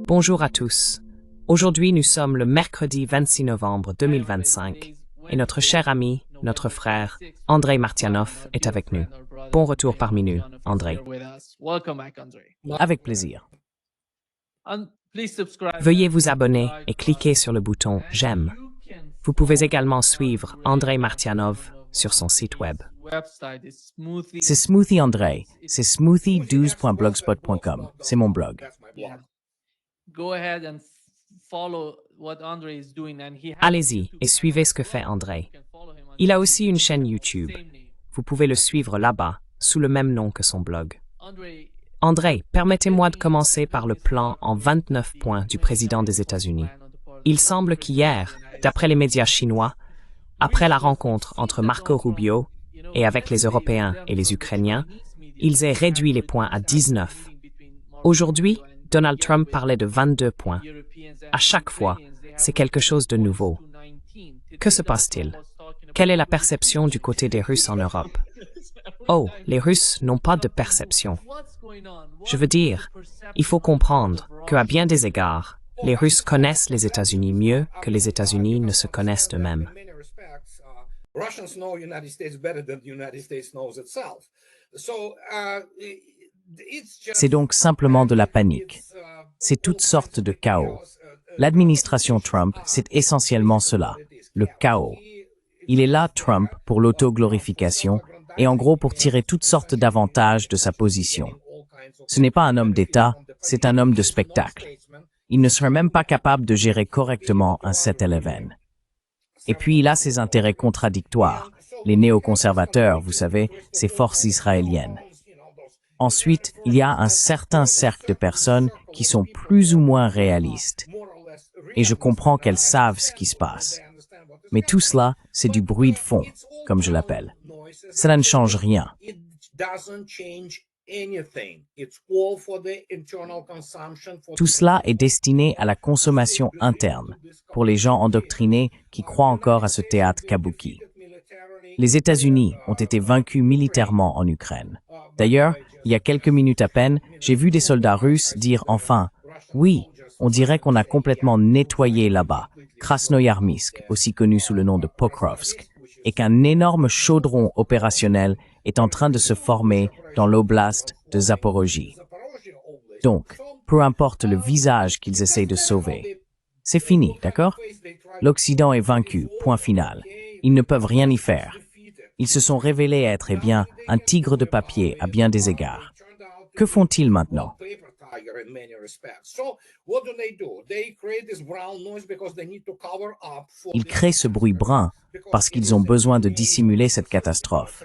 Bonjour à tous. Aujourd'hui, nous sommes le mercredi 26 novembre 2025 et notre cher ami, notre frère, Andrei Martianov est avec nous. Bon retour parmi nous, Andrei. Avec plaisir. Veuillez vous abonner et cliquer sur le bouton « J'aime ». Vous pouvez également suivre Andrei Martianov sur son site web. C'est Smoothie Andrei. C'est smoothie12.blogspot.com. C'est mon blog. Allez-y et suivez ce que fait Andrei. Il a aussi une chaîne YouTube. Vous pouvez le suivre là-bas, sous le même nom que son blog. Andrei, permettez-moi de commencer par le plan en 29 points du président des États-Unis. Il semble qu'hier, d'après les médias chinois, après la rencontre entre Marco Rubio et avec les Européens et les Ukrainiens, ils aient réduit les points à 19. Aujourd'hui, Donald Trump parlait de 22 points. À chaque fois, c'est quelque chose de nouveau. Que se passe-t-il? Quelle est la perception du côté des Russes en Europe? Oh, les Russes n'ont pas de perception. Je veux dire, il faut comprendre qu'à bien des égards, les Russes connaissent les États-Unis mieux que les États-Unis ne se connaissent eux-mêmes. C'est donc simplement de la panique. C'est toutes sortes de chaos. L'administration Trump, c'est essentiellement cela, le chaos. Il est là, Trump, pour l'autoglorification et en gros pour tirer toutes sortes d'avantages de sa position. Ce n'est pas un homme d'État, c'est un homme de spectacle. Il ne serait même pas capable de gérer correctement un 7-Eleven. Et puis il a ses intérêts contradictoires, les néoconservateurs, vous savez, ces forces israéliennes. Ensuite, il y a un certain cercle de personnes qui sont plus ou moins réalistes. Et je comprends qu'elles savent ce qui se passe. Mais tout cela, c'est du bruit de fond, comme je l'appelle. Cela ne change rien. Tout cela est destiné à la consommation interne, pour les gens endoctrinés qui croient encore à ce théâtre kabuki. Les États-Unis ont été vaincus militairement en Ukraine. D'ailleurs, il y a quelques minutes à peine, j'ai vu des soldats russes dire enfin « Oui, on dirait qu'on a complètement nettoyé là-bas, Krasnoyarsk, aussi connu sous le nom de Pokrovsk, et qu'un énorme chaudron opérationnel est en train de se former dans l'oblast de Zaporozhye. Donc, peu importe le visage qu'ils essayent de sauver, c'est fini, d'accord? L'Occident est vaincu, point final. Ils ne peuvent rien y faire. Ils se sont révélés être, eh bien, un tigre de papier à bien des égards. Que font-ils maintenant? Ils créent ce bruit brun parce qu'ils ont besoin de dissimuler cette catastrophe.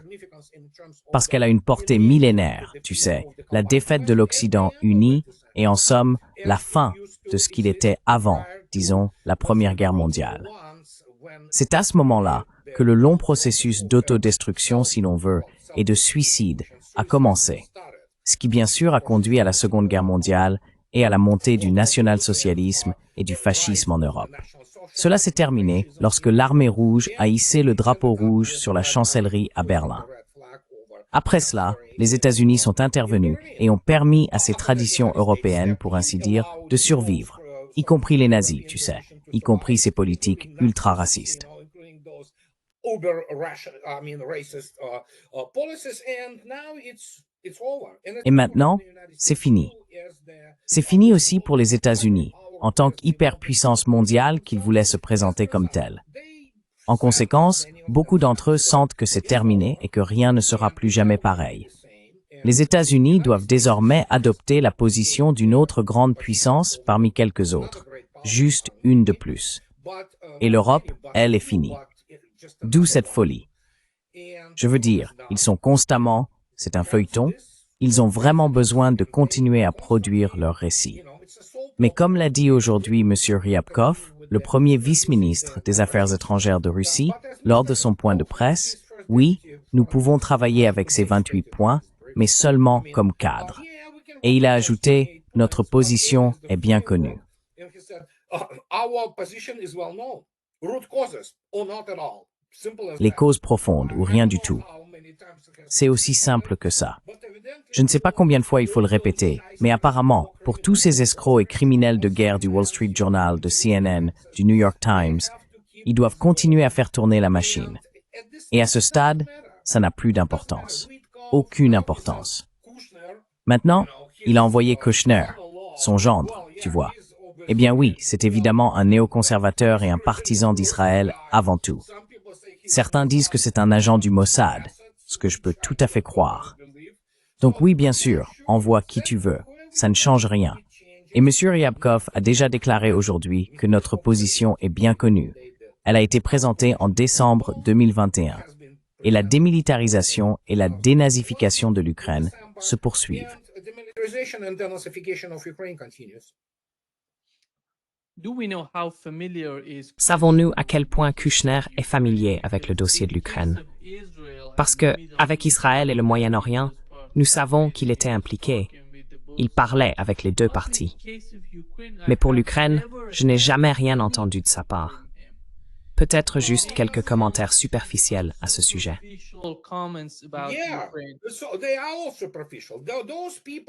Parce qu'elle a une portée millénaire, tu sais, la défaite de l'Occident uni et en somme, la fin de ce qu'il était avant, disons, la Première Guerre mondiale. C'est à ce moment-là que le long processus d'autodestruction, si l'on veut, et de suicide a commencé. Ce qui bien sûr a conduit à la Seconde Guerre mondiale et à la montée du national-socialisme et du fascisme en Europe. Cela s'est terminé lorsque l'armée rouge a hissé le drapeau rouge sur la chancellerie à Berlin. Après cela, les États-Unis sont intervenus et ont permis à ces traditions européennes, pour ainsi dire, de survivre, y compris les nazis, tu sais, y compris ces politiques ultra-racistes. Et maintenant, c'est fini. C'est fini aussi pour les États-Unis, en tant qu'hyperpuissance mondiale qu'ils voulaient se présenter comme telle. En conséquence, beaucoup d'entre eux sentent que c'est terminé et que rien ne sera plus jamais pareil. Les États-Unis doivent désormais adopter la position d'une autre grande puissance parmi quelques autres, juste une de plus. Et l'Europe, elle, est finie. D'où cette folie. Je veux dire, ils sont constamment, c'est un feuilleton, ils ont vraiment besoin de continuer à produire leur récit. Mais comme l'a dit aujourd'hui M. Ryabkov, le premier vice-ministre des Affaires étrangères de Russie, lors de son point de presse, oui, nous pouvons travailler avec ces 28 points, mais seulement comme cadre. Et il a ajouté, notre position est bien connue. Les causes profondes ou rien du tout. C'est aussi simple que ça. Je ne sais pas combien de fois il faut le répéter, mais apparemment, pour tous ces escrocs et criminels de guerre du Wall Street Journal, de CNN, du New York Times, ils doivent continuer à faire tourner la machine. Et à ce stade, ça n'a plus d'importance. Aucune importance. Maintenant, il a envoyé Kushner, son gendre, tu vois. Eh bien oui, c'est évidemment un néoconservateur et un partisan d'Israël avant tout. Certains disent que c'est un agent du Mossad, ce que je peux tout à fait croire. Donc oui, bien sûr, envoie qui tu veux, ça ne change rien. Et M. Ryabkov a déjà déclaré aujourd'hui que notre position est bien connue. Elle a été présentée en décembre 2021. Et la démilitarisation et la dénazification de l'Ukraine se poursuivent. Savons-nous à quel point Kushner est familier avec le dossier de l'Ukraine? Parce que, avec Israël et le Moyen-Orient, nous savons qu'il était impliqué. Il parlait avec les deux parties. Mais pour l'Ukraine, je n'ai jamais rien entendu de sa part. Peut-être juste quelques commentaires superficiels à ce sujet.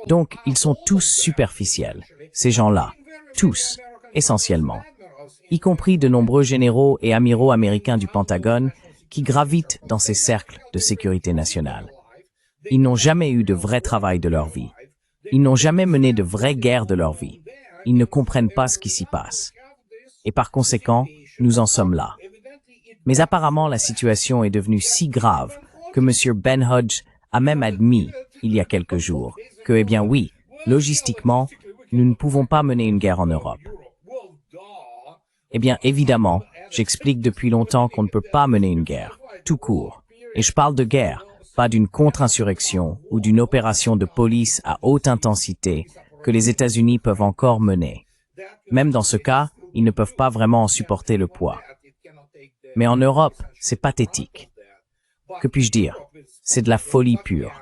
Donc, ils sont tous superficiels, ces gens-là, tous, essentiellement, y compris de nombreux généraux et amiraux américains du Pentagone qui gravitent dans ces cercles de sécurité nationale. Ils n'ont jamais eu de vrai travail de leur vie. Ils n'ont jamais mené de vraie guerre de leur vie. Ils ne comprennent pas ce qui s'y passe. Et par conséquent, nous en sommes là. Mais apparemment, la situation est devenue si grave que M. Ben Hodge a même admis, il y a quelques jours, que, eh bien oui, logistiquement, nous ne pouvons pas mener une guerre en Europe. Eh bien, évidemment, j'explique depuis longtemps qu'on ne peut pas mener une guerre, tout court. Et je parle de guerre, pas d'une contre-insurrection ou d'une opération de police à haute intensité que les États-Unis peuvent encore mener. Même dans ce cas, ils ne peuvent pas vraiment en supporter le poids. Mais en Europe, c'est pathétique. Que puis-je dire? C'est de la folie pure.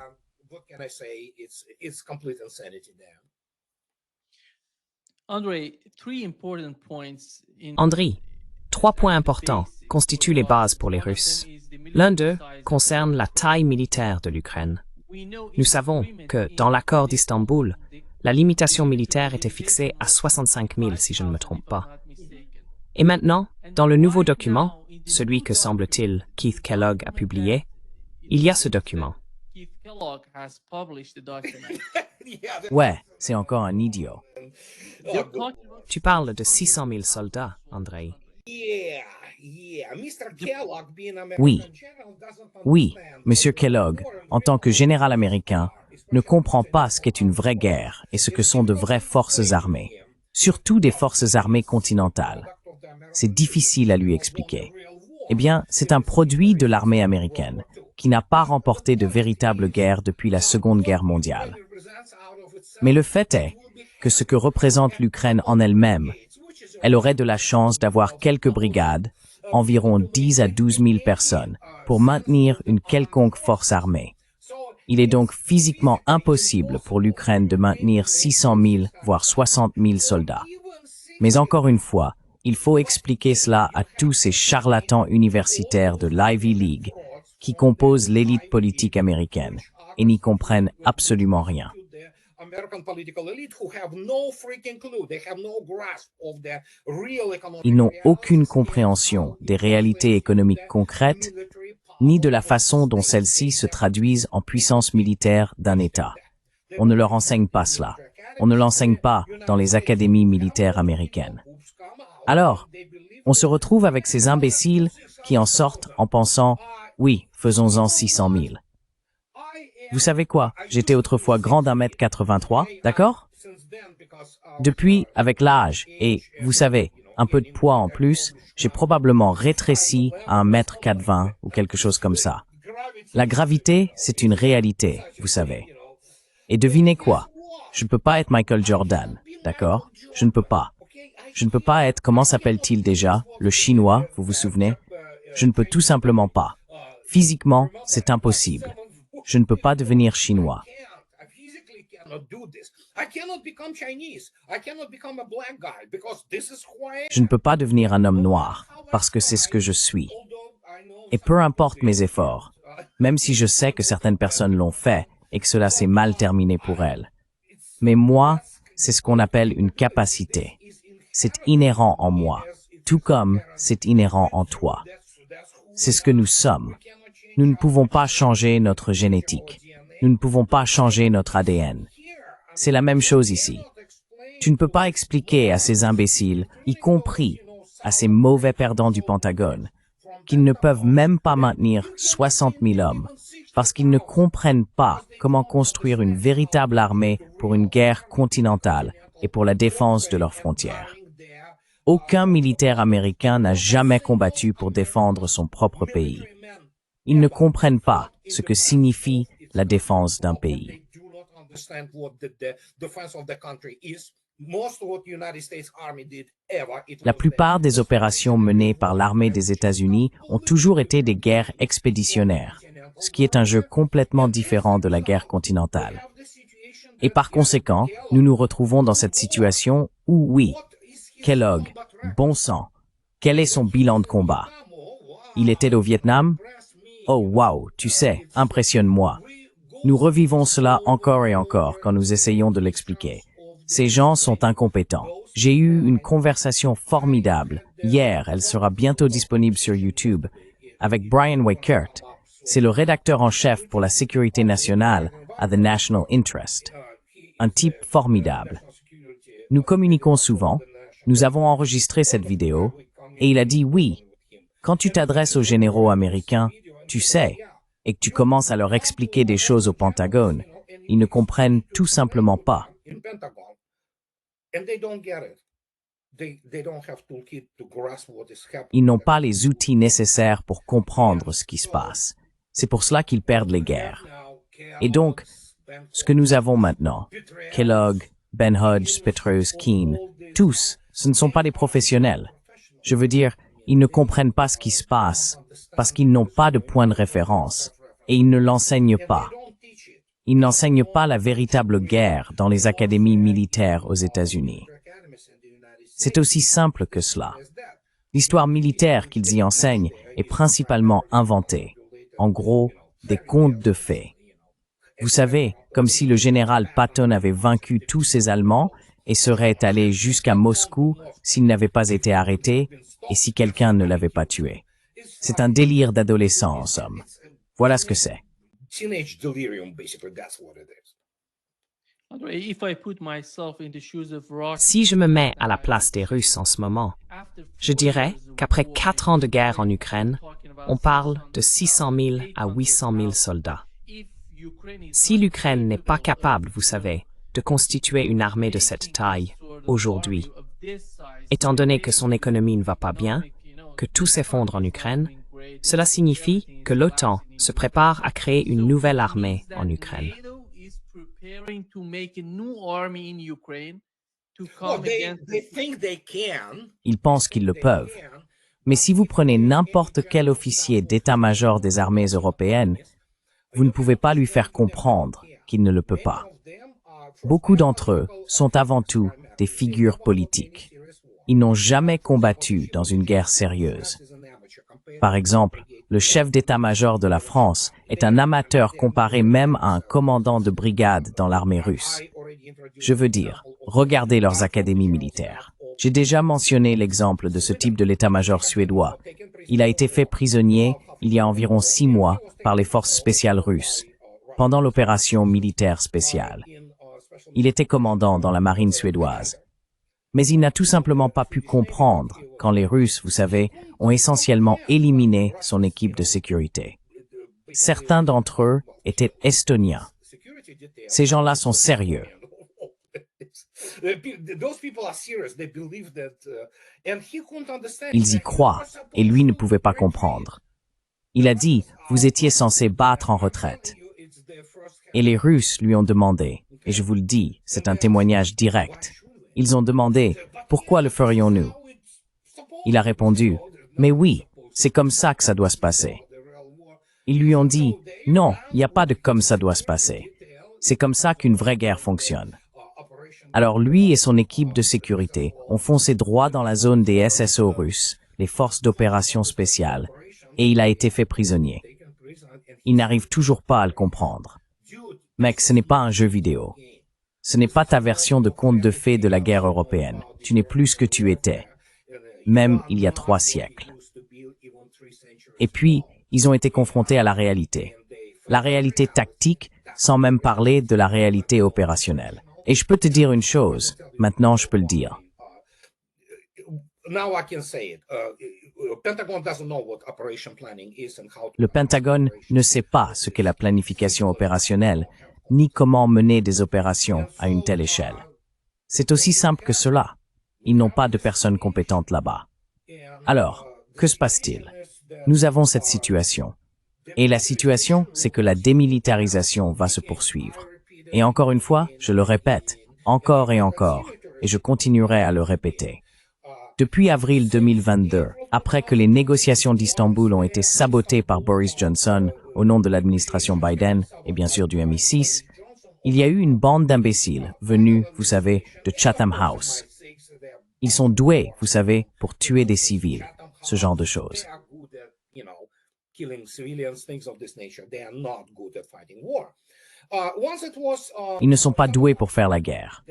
Andriy, 3 points importants constituent les bases pour les Russes. L'un d'eux concerne la taille militaire de l'Ukraine. Nous savons que, dans l'accord d'Istanbul, la limitation militaire était fixée à 65 000, si je ne me trompe pas. Et maintenant, dans le nouveau document, celui que semble-t-il Keith Kellogg a publié, il y a ce document. Ouais, c'est encore un idiot. Tu parles de 600 000 soldats, Andrei. Oui, Monsieur Kellogg, en tant que général américain, ne comprend pas ce qu'est une vraie guerre et ce que sont de vraies forces armées, surtout des forces armées continentales. C'est difficile à lui expliquer. Eh bien, c'est un produit de l'armée américaine, qui n'a pas remporté de véritable guerre depuis la Seconde Guerre mondiale. Mais le fait est que ce que représente l'Ukraine en elle-même, elle aurait de la chance d'avoir quelques brigades, environ 10 à 12 000 personnes, pour maintenir une quelconque force armée. Il est donc physiquement impossible pour l'Ukraine de maintenir 600 000, voire 60 000 soldats. Mais encore une fois, il faut expliquer cela à tous ces charlatans universitaires de l'Ivy League qui composent l'élite politique américaine et n'y comprennent absolument rien. Ils n'ont aucune compréhension des réalités économiques concrètes, ni de la façon dont celles-ci se traduisent en puissance militaire d'un État. On ne leur enseigne pas cela. On ne l'enseigne pas dans les académies militaires américaines. Alors, on se retrouve avec ces imbéciles qui en sortent en pensant « oui, faisons-en 600 000 ». Vous savez quoi? J'étais autrefois grand d'1m83, d'accord? Depuis, avec l'âge et, vous savez, un peu de poids en plus, j'ai probablement rétréci à 1m80 ou quelque chose comme ça. La gravité, c'est une réalité, vous savez. Et devinez quoi? Je ne peux pas être Michael Jordan, d'accord? Je ne peux pas. Je ne peux pas être, comment s'appelle-t-il déjà? Le Chinois, vous vous souvenez? Je ne peux tout simplement pas. Physiquement, c'est impossible. Je ne peux pas devenir chinois. Je ne peux pas devenir un homme noir, parce que c'est ce que je suis. Et peu importe mes efforts, même si je sais que certaines personnes l'ont fait et que cela s'est mal terminé pour elles. Mais moi, c'est ce qu'on appelle une capacité. C'est inhérent en moi, tout comme c'est inhérent en toi. C'est ce que nous sommes. Nous ne pouvons pas changer notre génétique. Nous ne pouvons pas changer notre ADN. C'est la même chose ici. Tu ne peux pas expliquer à ces imbéciles, y compris à ces mauvais perdants du Pentagone, qu'ils ne peuvent même pas maintenir 60 000 hommes, parce qu'ils ne comprennent pas comment construire une véritable armée pour une guerre continentale et pour la défense de leurs frontières. Aucun militaire américain n'a jamais combattu pour défendre son propre pays. Ils ne comprennent pas ce que signifie la défense d'un pays. La plupart des opérations menées par l'armée des États-Unis ont toujours été des guerres expéditionnaires, ce qui est un jeu complètement différent de la guerre continentale. Et par conséquent, nous nous retrouvons dans cette situation où, oui, Kellogg, bon sang, quel est son bilan de combat? Il était au Vietnam? Oh wow, tu sais, impressionne-moi. Nous revivons cela encore et encore quand nous essayons de l'expliquer. Ces gens sont incompétents. J'ai eu une conversation formidable. Hier, elle sera bientôt disponible sur YouTube, avec Brian Weichert. C'est le rédacteur en chef pour la sécurité nationale à The National Interest. Un type formidable. Nous communiquons souvent. Nous avons enregistré cette vidéo et il a dit oui. Quand tu t'adresses aux généraux américains, tu sais, et que tu commences à leur expliquer des choses au Pentagone, ils ne comprennent tout simplement pas. Ils n'ont pas les outils nécessaires pour comprendre ce qui se passe. C'est pour cela qu'ils perdent les guerres. Et donc, ce que nous avons maintenant, Kellogg, Ben Hodges, Petraeus, Keane, tous, ce ne sont pas des professionnels. Je veux dire, ils ne comprennent pas ce qui se passe parce qu'ils n'ont pas de point de référence et ils ne l'enseignent pas. Ils n'enseignent pas la véritable guerre dans les académies militaires aux États-Unis. C'est aussi simple que cela. L'histoire militaire qu'ils y enseignent est principalement inventée. En gros, des contes de fées. Vous savez, comme si le général Patton avait vaincu tous ces Allemands et serait allé jusqu'à Moscou s'il n'avait pas été arrêté et si quelqu'un ne l'avait pas tué. C'est un délire d'adolescent, en somme. Voilà ce que c'est. Si je me mets à la place des Russes en ce moment, je dirais qu'après 4 ans de guerre en Ukraine, on parle de 600 000 à 800 000 soldats. Si l'Ukraine n'est pas capable, vous savez, de constituer une armée de cette taille aujourd'hui, étant donné que son économie ne va pas bien, que tout s'effondre en Ukraine, cela signifie que l'OTAN se prépare à créer une nouvelle armée en Ukraine. Ils pensent qu'ils le peuvent. Mais si vous prenez n'importe quel officier d'état-major des armées européennes, vous ne pouvez pas lui faire comprendre qu'il ne le peut pas. Beaucoup d'entre eux sont avant tout des figures politiques. Ils n'ont jamais combattu dans une guerre sérieuse. Par exemple, le chef d'état-major de la France est un amateur comparé même à un commandant de brigade dans l'armée russe. Je veux dire, regardez leurs académies militaires. J'ai déjà mentionné l'exemple de ce type de l'état-major suédois. Il a été fait prisonnier il y a environ 6 mois par les forces spéciales russes, pendant l'opération militaire spéciale. Il était commandant dans la marine suédoise. Mais il n'a tout simplement pas pu comprendre quand les Russes, vous savez, ont essentiellement éliminé son équipe de sécurité. Certains d'entre eux étaient estoniens. Ces gens-là sont sérieux. Ils y croient, et lui ne pouvait pas comprendre. Il a dit, vous étiez censé battre en retraite. Et les Russes lui ont demandé, et je vous le dis, c'est un témoignage direct. Ils ont demandé, pourquoi le ferions-nous? Il a répondu, mais oui, c'est comme ça que ça doit se passer. Ils lui ont dit, non, il n'y a pas de comme ça doit se passer. C'est comme ça qu'une vraie guerre fonctionne. Alors lui et son équipe de sécurité ont foncé droit dans la zone des SSO russes, les forces d'opération spéciales, et il a été fait prisonnier. Ils n'arrivent toujours pas à le comprendre. Mec, ce n'est pas un jeu vidéo. Ce n'est pas ta version de conte de fées de la guerre européenne. Tu n'es plus ce que tu étais, même il y a 3 siècles. Et puis, ils ont été confrontés à la réalité. La réalité tactique, sans même parler de la réalité opérationnelle. Et je peux te dire une chose, maintenant je peux le dire. Le Pentagone ne sait pas ce qu'est la planification opérationnelle, ni comment mener des opérations à une telle échelle. C'est aussi simple que cela. Ils n'ont pas de personnes compétentes là-bas. Alors, que se passe-t-il? Nous avons cette situation. Et la situation, c'est que la démilitarisation va se poursuivre. Et encore une fois, je le répète, encore et je continuerai à le répéter. Depuis avril 2022, après que les négociations d'Istanbul ont été sabotées par Boris Johnson au nom de l'administration Biden et bien sûr du MI6, il y a eu une bande d'imbéciles venus, vous savez, de Chatham House. Ils sont doués, vous savez, pour tuer des civils, ce genre de choses. Ils ne sont pas doués pour faire la guerre.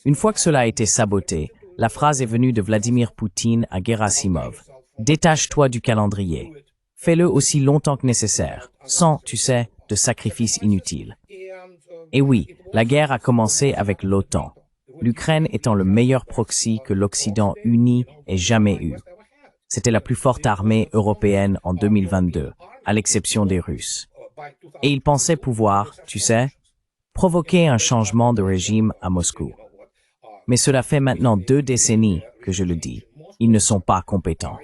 Une fois que cela a été saboté, la phrase est venue de Vladimir Poutine à Gerasimov. Détache-toi du calendrier. Fais-le aussi longtemps que nécessaire, sans, tu sais, de sacrifices inutiles. Et oui, la guerre a commencé avec l'OTAN, l'Ukraine étant le meilleur proxy que l'Occident uni ait jamais eu. C'était la plus forte armée européenne en 2022, à l'exception des Russes. Et ils pensaient pouvoir, tu sais, provoquer un changement de régime à Moscou. Mais cela fait maintenant 2 décennies que je le dis. Ils ne sont pas compétents.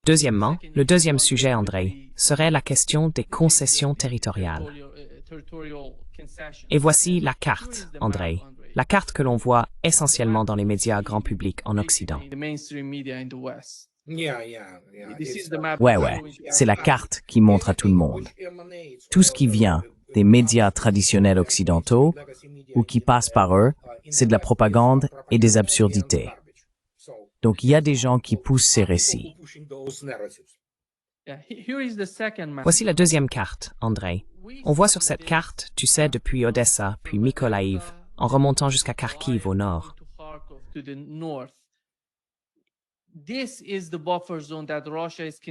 Deuxièmement, le deuxième sujet, Andrei, serait la question des concessions territoriales. Et voici la carte, Andrei. La carte que l'on voit essentiellement dans les médias grand public en Occident. Ouais, c'est la carte qui montre à tout le monde. Tout ce qui vient des médias traditionnels occidentaux ou qui passe par eux, c'est de la propagande et des absurdités. Donc il y a des gens qui poussent ces récits. Voici la deuxième carte, Andrei. On voit sur cette carte, tu sais, depuis Odessa, puis Mykolaïv, en remontant jusqu'à Kharkiv au nord.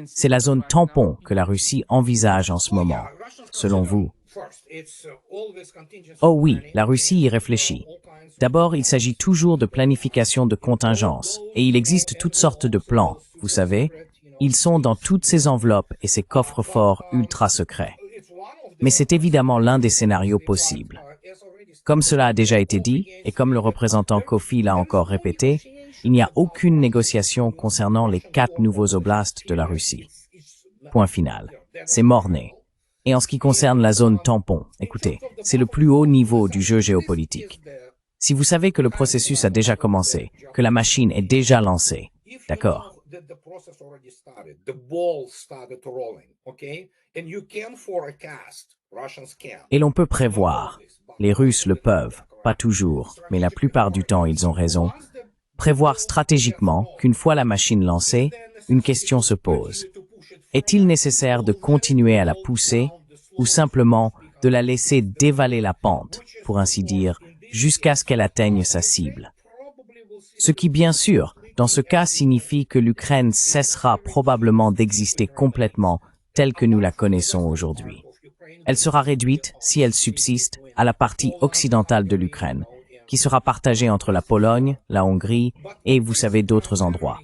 C'est la zone tampon que la Russie envisage en ce moment, selon vous. Oh oui, la Russie y réfléchit. D'abord, il s'agit toujours de planification de contingence, et il existe toutes sortes de plans, vous savez. Ils sont dans toutes ces enveloppes et ces coffres-forts ultra secrets. Mais c'est évidemment l'un des scénarios possibles. Comme cela a déjà été dit, et comme le représentant Kofi l'a encore répété, il n'y a aucune négociation concernant les 4 nouveaux oblasts de la Russie. Point final. C'est mort-né. Et en ce qui concerne la zone tampon, écoutez, c'est le plus haut niveau du jeu géopolitique. Si vous savez que le processus a déjà commencé, que la machine est déjà lancée, d'accord? Et l'on peut prévoir, les Russes le peuvent, pas toujours, mais la plupart du temps ils ont raison, prévoir stratégiquement qu'une fois la machine lancée, une question se pose. Est-il nécessaire de continuer à la pousser ou simplement de la laisser dévaler la pente, pour ainsi dire, jusqu'à ce qu'elle atteigne sa cible? Ce qui, bien sûr, dans ce cas signifie que l'Ukraine cessera probablement d'exister complètement telle que nous la connaissons aujourd'hui. Elle sera réduite, si elle subsiste, à la partie occidentale de l'Ukraine, qui sera partagée entre la Pologne, la Hongrie et, vous savez, d'autres endroits.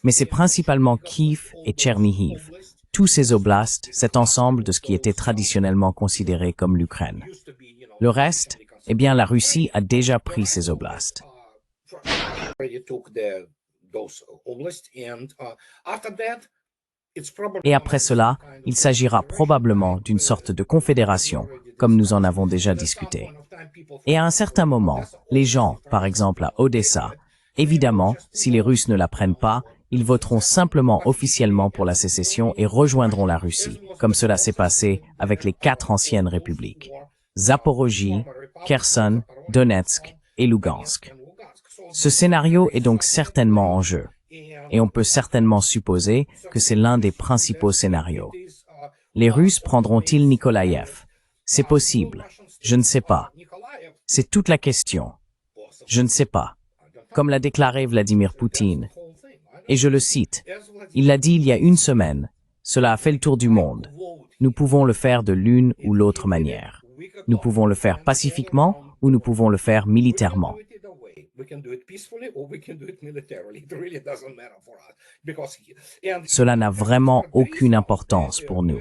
Mais c'est principalement Kiev et Tchernihiv, tous ces oblasts, cet ensemble de ce qui était traditionnellement considéré comme l'Ukraine. Le reste, eh bien, la Russie a déjà pris ces oblasts. Et après cela, il s'agira probablement d'une sorte de confédération, comme nous en avons déjà discuté. Et à un certain moment, les gens, par exemple à Odessa, évidemment, si les Russes ne la prennent pas, ils voteront simplement officiellement pour la sécession et rejoindront la Russie, comme cela s'est passé avec les 4 anciennes républiques. Zaporojie, Kherson, Donetsk et Lugansk. Ce scénario est donc certainement en jeu, et on peut certainement supposer que c'est l'un des principaux scénarios. Les Russes prendront-ils Nikolaïev? C'est possible. Je ne sais pas. C'est toute la question. Je ne sais pas. Comme l'a déclaré Vladimir Poutine. Et je le cite. Il l'a dit il y a une semaine. Cela a fait le tour du monde. Nous pouvons le faire de l'une ou l'autre manière. Nous pouvons le faire pacifiquement ou nous pouvons le faire militairement. Cela n'a vraiment aucune importance pour nous.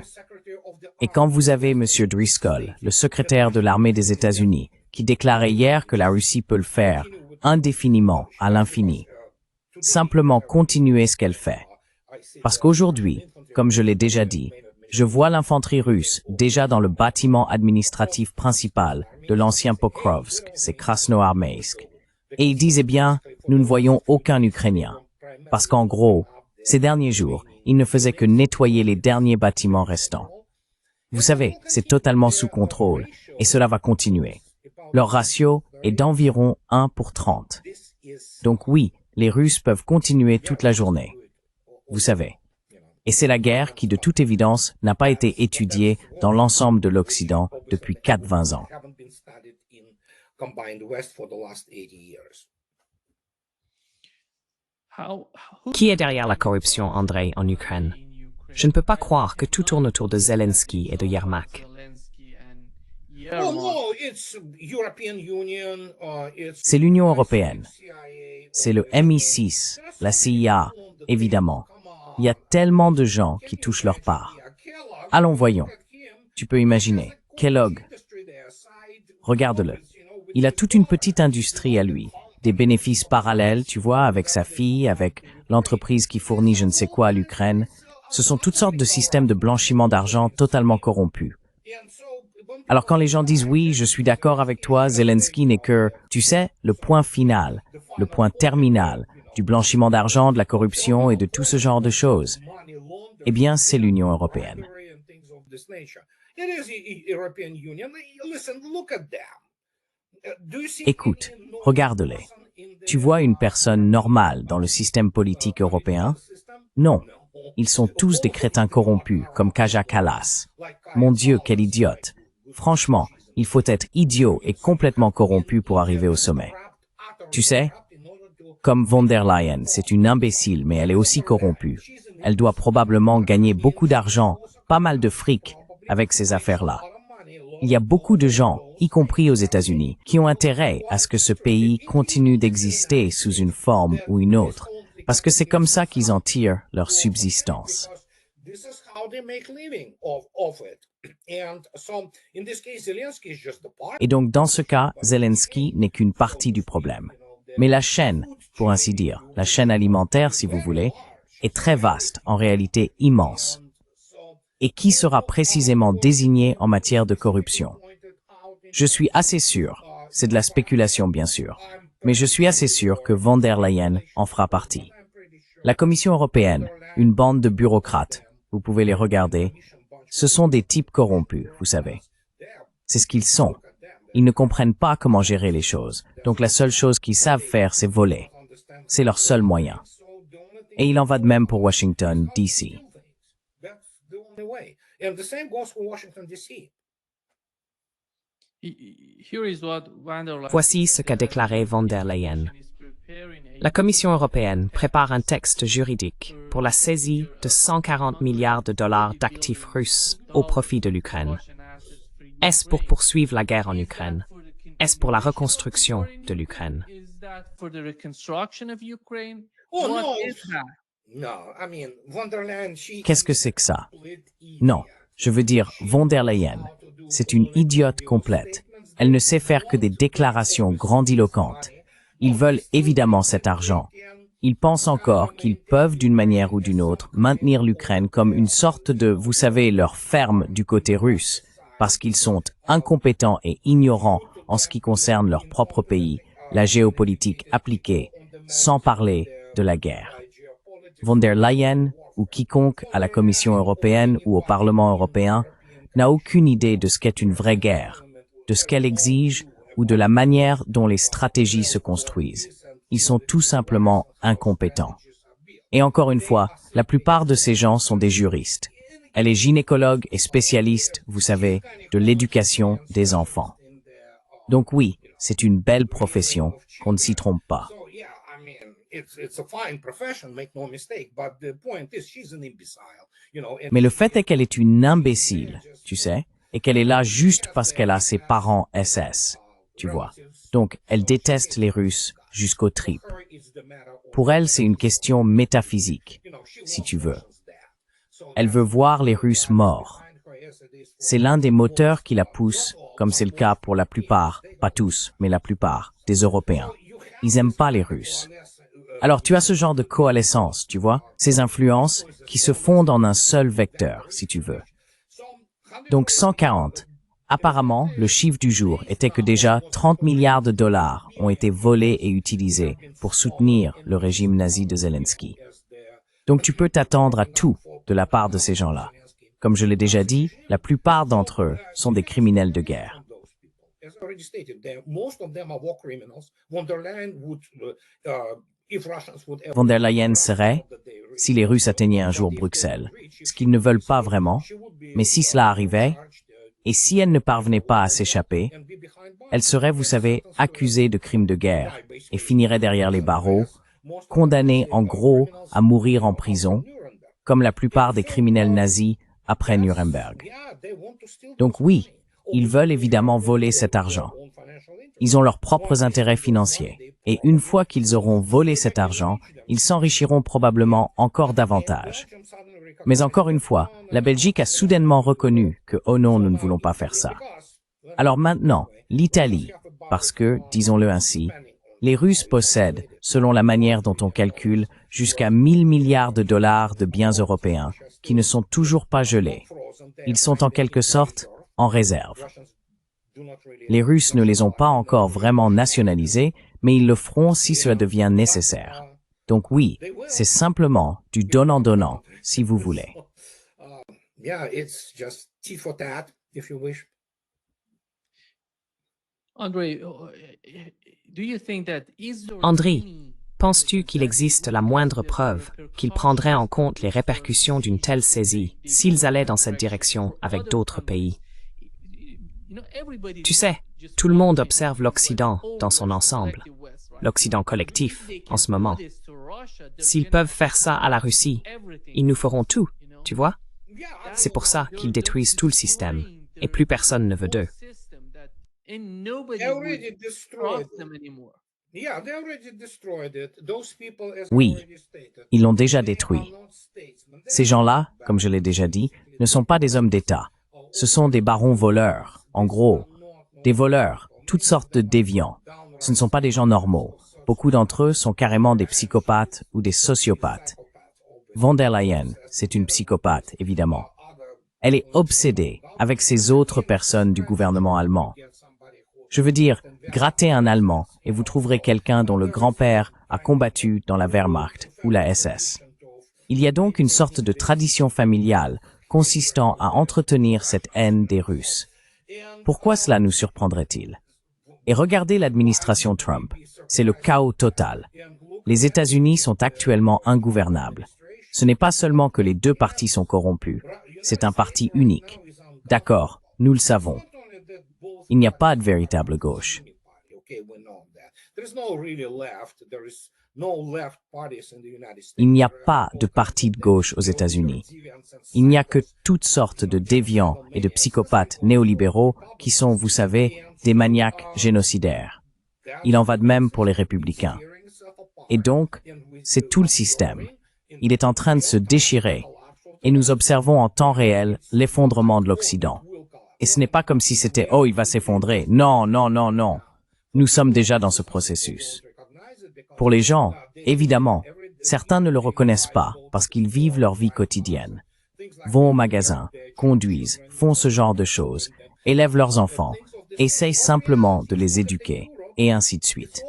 Et quand vous avez M. Driscoll, le secrétaire de l'armée des États-Unis, qui déclarait hier que la Russie peut le faire indéfiniment, à l'infini, simplement continuer ce qu'elle fait. Parce qu'aujourd'hui, comme je l'ai déjà dit, je vois l'infanterie russe déjà dans le bâtiment administratif principal de l'ancien Pokrovsk, c'est Krasnoarmeysk. Et ils disaient bien, nous ne voyons aucun Ukrainien. Parce qu'en gros, ces derniers jours, ils ne faisaient que nettoyer les derniers bâtiments restants. Vous savez, c'est totalement sous contrôle, et cela va continuer. Leur ratio est d'environ 1 pour 30. Donc oui, les Russes peuvent continuer toute la journée. Vous savez. Et c'est la guerre qui, de toute évidence, n'a pas été étudiée dans l'ensemble de l'Occident depuis 4-20 ans. Qui est derrière la corruption, Andrei, en Ukraine? Je ne peux pas croire que tout tourne autour de Zelensky et de Yermak. C'est l'Union européenne. C'est le MI6, la CIA, évidemment. Il y a tellement de gens qui touchent leur part. Allons, voyons. Tu peux imaginer. Kellogg. Regarde-le. Il a toute une petite industrie à lui. Des bénéfices parallèles, tu vois, avec sa fille, avec l'entreprise qui fournit je ne sais quoi à l'Ukraine. Ce sont toutes sortes de systèmes de blanchiment d'argent totalement corrompus. Alors quand les gens disent oui, je suis d'accord avec toi, Zelensky n'est que, tu sais, le point final, le point terminal du blanchiment d'argent, de la corruption et de tout ce genre de choses, eh bien, c'est l'Union européenne. Écoute, regarde-les. Tu vois une personne normale dans le système politique européen? Non. Ils sont tous des crétins corrompus, comme Kaja Kallas. Mon Dieu, quel idiote. Franchement, il faut être idiot et complètement corrompu pour arriver au sommet. Tu sais, comme von der Leyen, c'est une imbécile, mais elle est aussi corrompue. Elle doit probablement gagner beaucoup d'argent, pas mal de fric, avec ces affaires-là. Il y a beaucoup de gens, y compris aux États-Unis, qui ont intérêt à ce que ce pays continue d'exister sous une forme ou une autre, parce que c'est comme ça qu'ils en tirent leur subsistance. Et donc, dans ce cas, Zelensky n'est qu'une partie du problème. Mais la chaîne, pour ainsi dire, la chaîne alimentaire, si vous voulez, est très vaste, en réalité immense. Et qui sera précisément désigné en matière de corruption? Je suis assez sûr, c'est de la spéculation bien sûr, mais je suis assez sûr que von der Leyen en fera partie. La Commission européenne, une bande de bureaucrates, vous pouvez les regarder, ce sont des types corrompus, vous savez. C'est ce qu'ils sont. Ils ne comprennent pas comment gérer les choses, donc la seule chose qu'ils savent faire, c'est voler. C'est leur seul moyen. Et il en va de même pour Washington, D.C. Voici ce qu'a déclaré von der Leyen. La Commission européenne prépare un texte juridique pour la saisie de 140 milliards de dollars d'actifs russes au profit de l'Ukraine. Est-ce pour poursuivre la guerre en Ukraine? Est-ce pour la reconstruction de l'Ukraine? Qu'est-ce que c'est que ça? Non, je veux dire von der Leyen. C'est une idiote complète. Elle ne sait faire que des déclarations grandiloquentes. Ils veulent évidemment cet argent. Ils pensent encore qu'ils peuvent d'une manière ou d'une autre maintenir l'Ukraine comme une sorte de, vous savez, leur ferme du côté russe, parce qu'ils sont incompétents et ignorants en ce qui concerne leur propre pays, la géopolitique appliquée, sans parler de la guerre. Von der Leyen, ou quiconque à la Commission européenne ou au Parlement européen, n'a aucune idée de ce qu'est une vraie guerre, de ce qu'elle exige ou de la manière dont les stratégies se construisent. Ils sont tout simplement incompétents. Et encore une fois, la plupart de ces gens sont des juristes. Elle est gynécologue et spécialiste, vous savez, de l'éducation des enfants. Donc oui, c'est une belle profession, qu'on ne s'y trompe pas. Mais le fait est qu'elle est une imbécile, tu sais, et qu'elle est là juste parce qu'elle a ses parents SS, tu vois. Donc, elle déteste les Russes jusqu'aux tripes. Pour elle, c'est une question métaphysique, si tu veux. Elle veut voir les Russes morts. C'est l'un des moteurs qui la pousse, comme c'est le cas pour la plupart, pas tous, mais la plupart, des Européens. Ils aiment pas les Russes. Alors tu as ce genre de coalescence, tu vois, ces influences qui se fondent en un seul vecteur, si tu veux. Donc 140. Apparemment, le chiffre du jour était que déjà 30 milliards de dollars ont été volés et utilisés pour soutenir le régime nazi de Zelensky. Donc tu peux t'attendre à tout de la part de ces gens-là. Comme je l'ai déjà dit, la plupart d'entre eux sont des criminels de guerre. Von der Leyen serait, si les Russes atteignaient un jour Bruxelles, ce qu'ils ne veulent pas vraiment, mais si cela arrivait, et si elle ne parvenait pas à s'échapper, elle serait, vous savez, accusée de crimes de guerre et finirait derrière les barreaux, condamnée en gros à mourir en prison, comme la plupart des criminels nazis après Nuremberg. Donc oui, ils veulent évidemment voler cet argent. Ils ont leurs propres intérêts financiers. Et une fois qu'ils auront volé cet argent, ils s'enrichiront probablement encore davantage. Mais encore une fois, la Belgique a soudainement reconnu que « oh non, nous ne voulons pas faire ça ». Alors maintenant, l'Italie, parce que, disons-le ainsi, les Russes possèdent, selon la manière dont on calcule, jusqu'à 1000 milliards de dollars de biens européens qui ne sont toujours pas gelés. Ils sont en quelque sorte en réserve. Les Russes ne les ont pas encore vraiment nationalisés, mais ils le feront si cela devient nécessaire. Donc oui, c'est simplement du donnant-donnant, si vous voulez. André, penses-tu qu'il existe la moindre preuve qu'ils prendraient en compte les répercussions d'une telle saisie s'ils allaient dans cette direction avec d'autres pays? Tu sais, tout le monde observe l'Occident dans son ensemble, l'Occident collectif en ce moment. S'ils peuvent faire ça à la Russie, ils nous feront tout, tu vois? C'est pour ça qu'ils détruisent tout le système, et plus personne ne veut d'eux. Oui, ils l'ont déjà détruit. Ces gens-là, comme je l'ai déjà dit, ne sont pas des hommes d'État. Ce sont des barons voleurs, en gros. Des voleurs, toutes sortes de déviants. Ce ne sont pas des gens normaux. Beaucoup d'entre eux sont carrément des psychopathes ou des sociopathes. Von der Leyen, c'est une psychopathe, évidemment. Elle est obsédée avec ces autres personnes du gouvernement allemand. Je veux dire, grattez un Allemand et vous trouverez quelqu'un dont le grand-père a combattu dans la Wehrmacht ou la SS. Il y a donc une sorte de tradition familiale consistant à entretenir cette haine des Russes. Pourquoi cela nous surprendrait-il? Et regardez l'administration Trump. C'est le chaos total. Les États-Unis sont actuellement ingouvernables. Ce n'est pas seulement que les deux partis sont corrompus. C'est un parti unique. D'accord, nous le savons. Il n'y a pas de véritable gauche. Il n'y a pas de parti de gauche aux États-Unis. Il n'y a que toutes sortes de déviants et de psychopathes néolibéraux qui sont, vous savez, des maniaques génocidaires. Il en va de même pour les républicains. Et donc, c'est tout le système. Il est en train de se déchirer. Et nous observons en temps réel l'effondrement de l'Occident. Et ce n'est pas comme si c'était « oh, il va s'effondrer ». Non, non, non, non. Nous sommes déjà dans ce processus. Pour les gens, évidemment, certains ne le reconnaissent pas parce qu'ils vivent leur vie quotidienne. Vont au magasin, conduisent, font ce genre de choses, élèvent leurs enfants, essayent simplement de les éduquer, et ainsi de suite.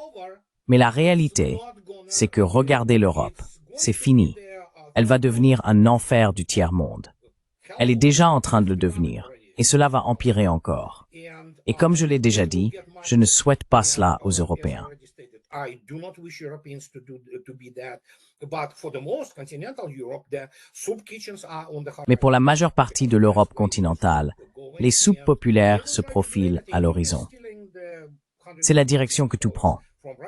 Mais la réalité, c'est que regardez l'Europe, c'est fini. Elle va devenir un enfer du tiers-monde. Elle est déjà en train de le devenir, et cela va empirer encore. Et comme je l'ai déjà dit, je ne souhaite pas cela aux Européens. Mais pour la majeure partie de l'Europe continentale, les soupes populaires se profilent à l'horizon. C'est la direction que tout prend.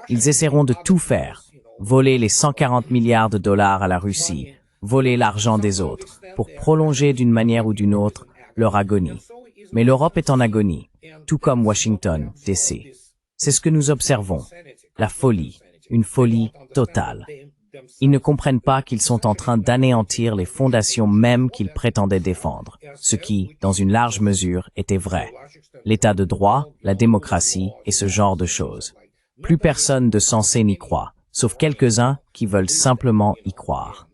Ils essaieront de tout faire, voler les 140 milliards de dollars à la Russie, voler l'argent des autres, pour prolonger d'une manière ou d'une autre leur agonie. Mais l'Europe est en agonie, tout comme Washington, D.C. C'est ce que nous observons. La folie, une folie totale. Ils ne comprennent pas qu'ils sont en train d'anéantir les fondations mêmes qu'ils prétendaient défendre, ce qui, dans une large mesure, était vrai. L'état de droit, la démocratie et ce genre de choses. Plus personne de sensé n'y croit, sauf quelques-uns qui veulent simplement y croire.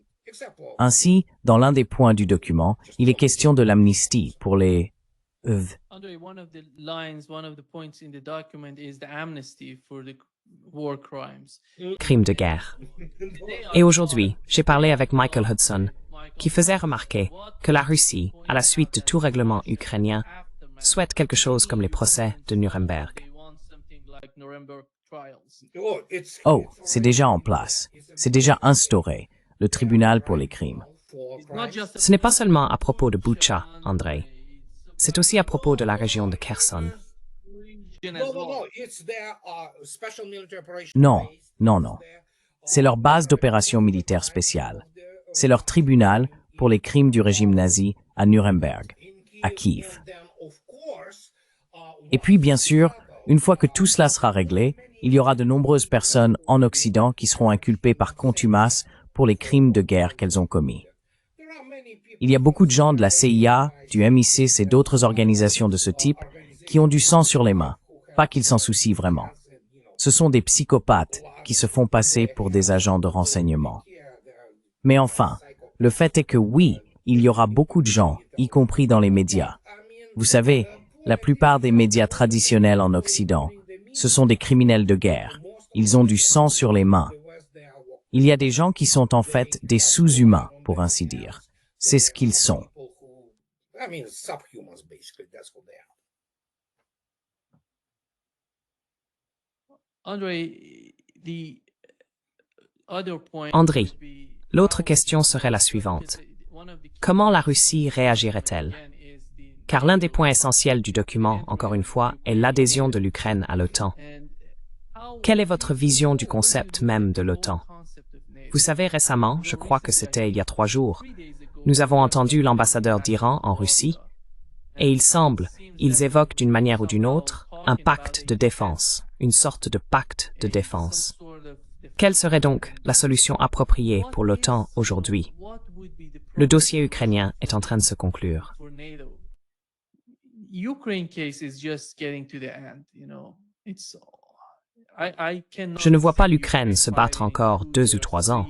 Ainsi, dans l'un des points du document, il est question de l'amnistie pour les Andre, one of the points in the document is the amnesty for the war crimes. crimes de guerre. Et aujourd'hui, j'ai parlé avec Michael Hudson, qui faisait remarquer que la Russie, à la suite de tout règlement ukrainien, souhaite quelque chose comme les procès de Nuremberg. Oh, c'est déjà en place. C'est déjà instauré, le tribunal pour les crimes. Ce n'est pas seulement à propos de Butcha, Andrei. C'est aussi à propos de la région de Kherson. Non, non, non. C'est leur base d'opération militaire spéciale. C'est leur tribunal pour les crimes du régime nazi à Nuremberg, à Kiev. Et puis, bien sûr, une fois que tout cela sera réglé, il y aura de nombreuses personnes en Occident qui seront inculpées par contumace pour les crimes de guerre qu'elles ont commis. Il y a beaucoup de gens de la CIA, du MI6 et d'autres organisations de ce type qui ont du sang sur les mains, pas qu'ils s'en soucient vraiment. Ce sont des psychopathes qui se font passer pour des agents de renseignement. Mais enfin, le fait est que oui, il y aura beaucoup de gens, y compris dans les médias. Vous savez, la plupart des médias traditionnels en Occident, ce sont des criminels de guerre. Ils ont du sang sur les mains. Il y a des gens qui sont en fait des sous-humains, pour ainsi dire. C'est ce qu'ils sont. André, l'autre question serait la suivante. Comment la Russie réagirait-elle? Car l'un des points essentiels du document, encore une fois, est l'adhésion de l'Ukraine à l'OTAN. Quelle est votre vision du concept même de l'OTAN? Vous savez, récemment, je crois que c'était il y a 3 jours, nous avons entendu l'ambassadeur d'Iran en Russie, et il semble, ils évoquent d'une manière ou d'une autre, un pacte de défense, une sorte de pacte de défense. Quelle serait donc la solution appropriée pour l'OTAN aujourd'hui? Le dossier ukrainien est en train de se conclure. Je ne vois pas l'Ukraine se battre encore 2 ou 3 ans,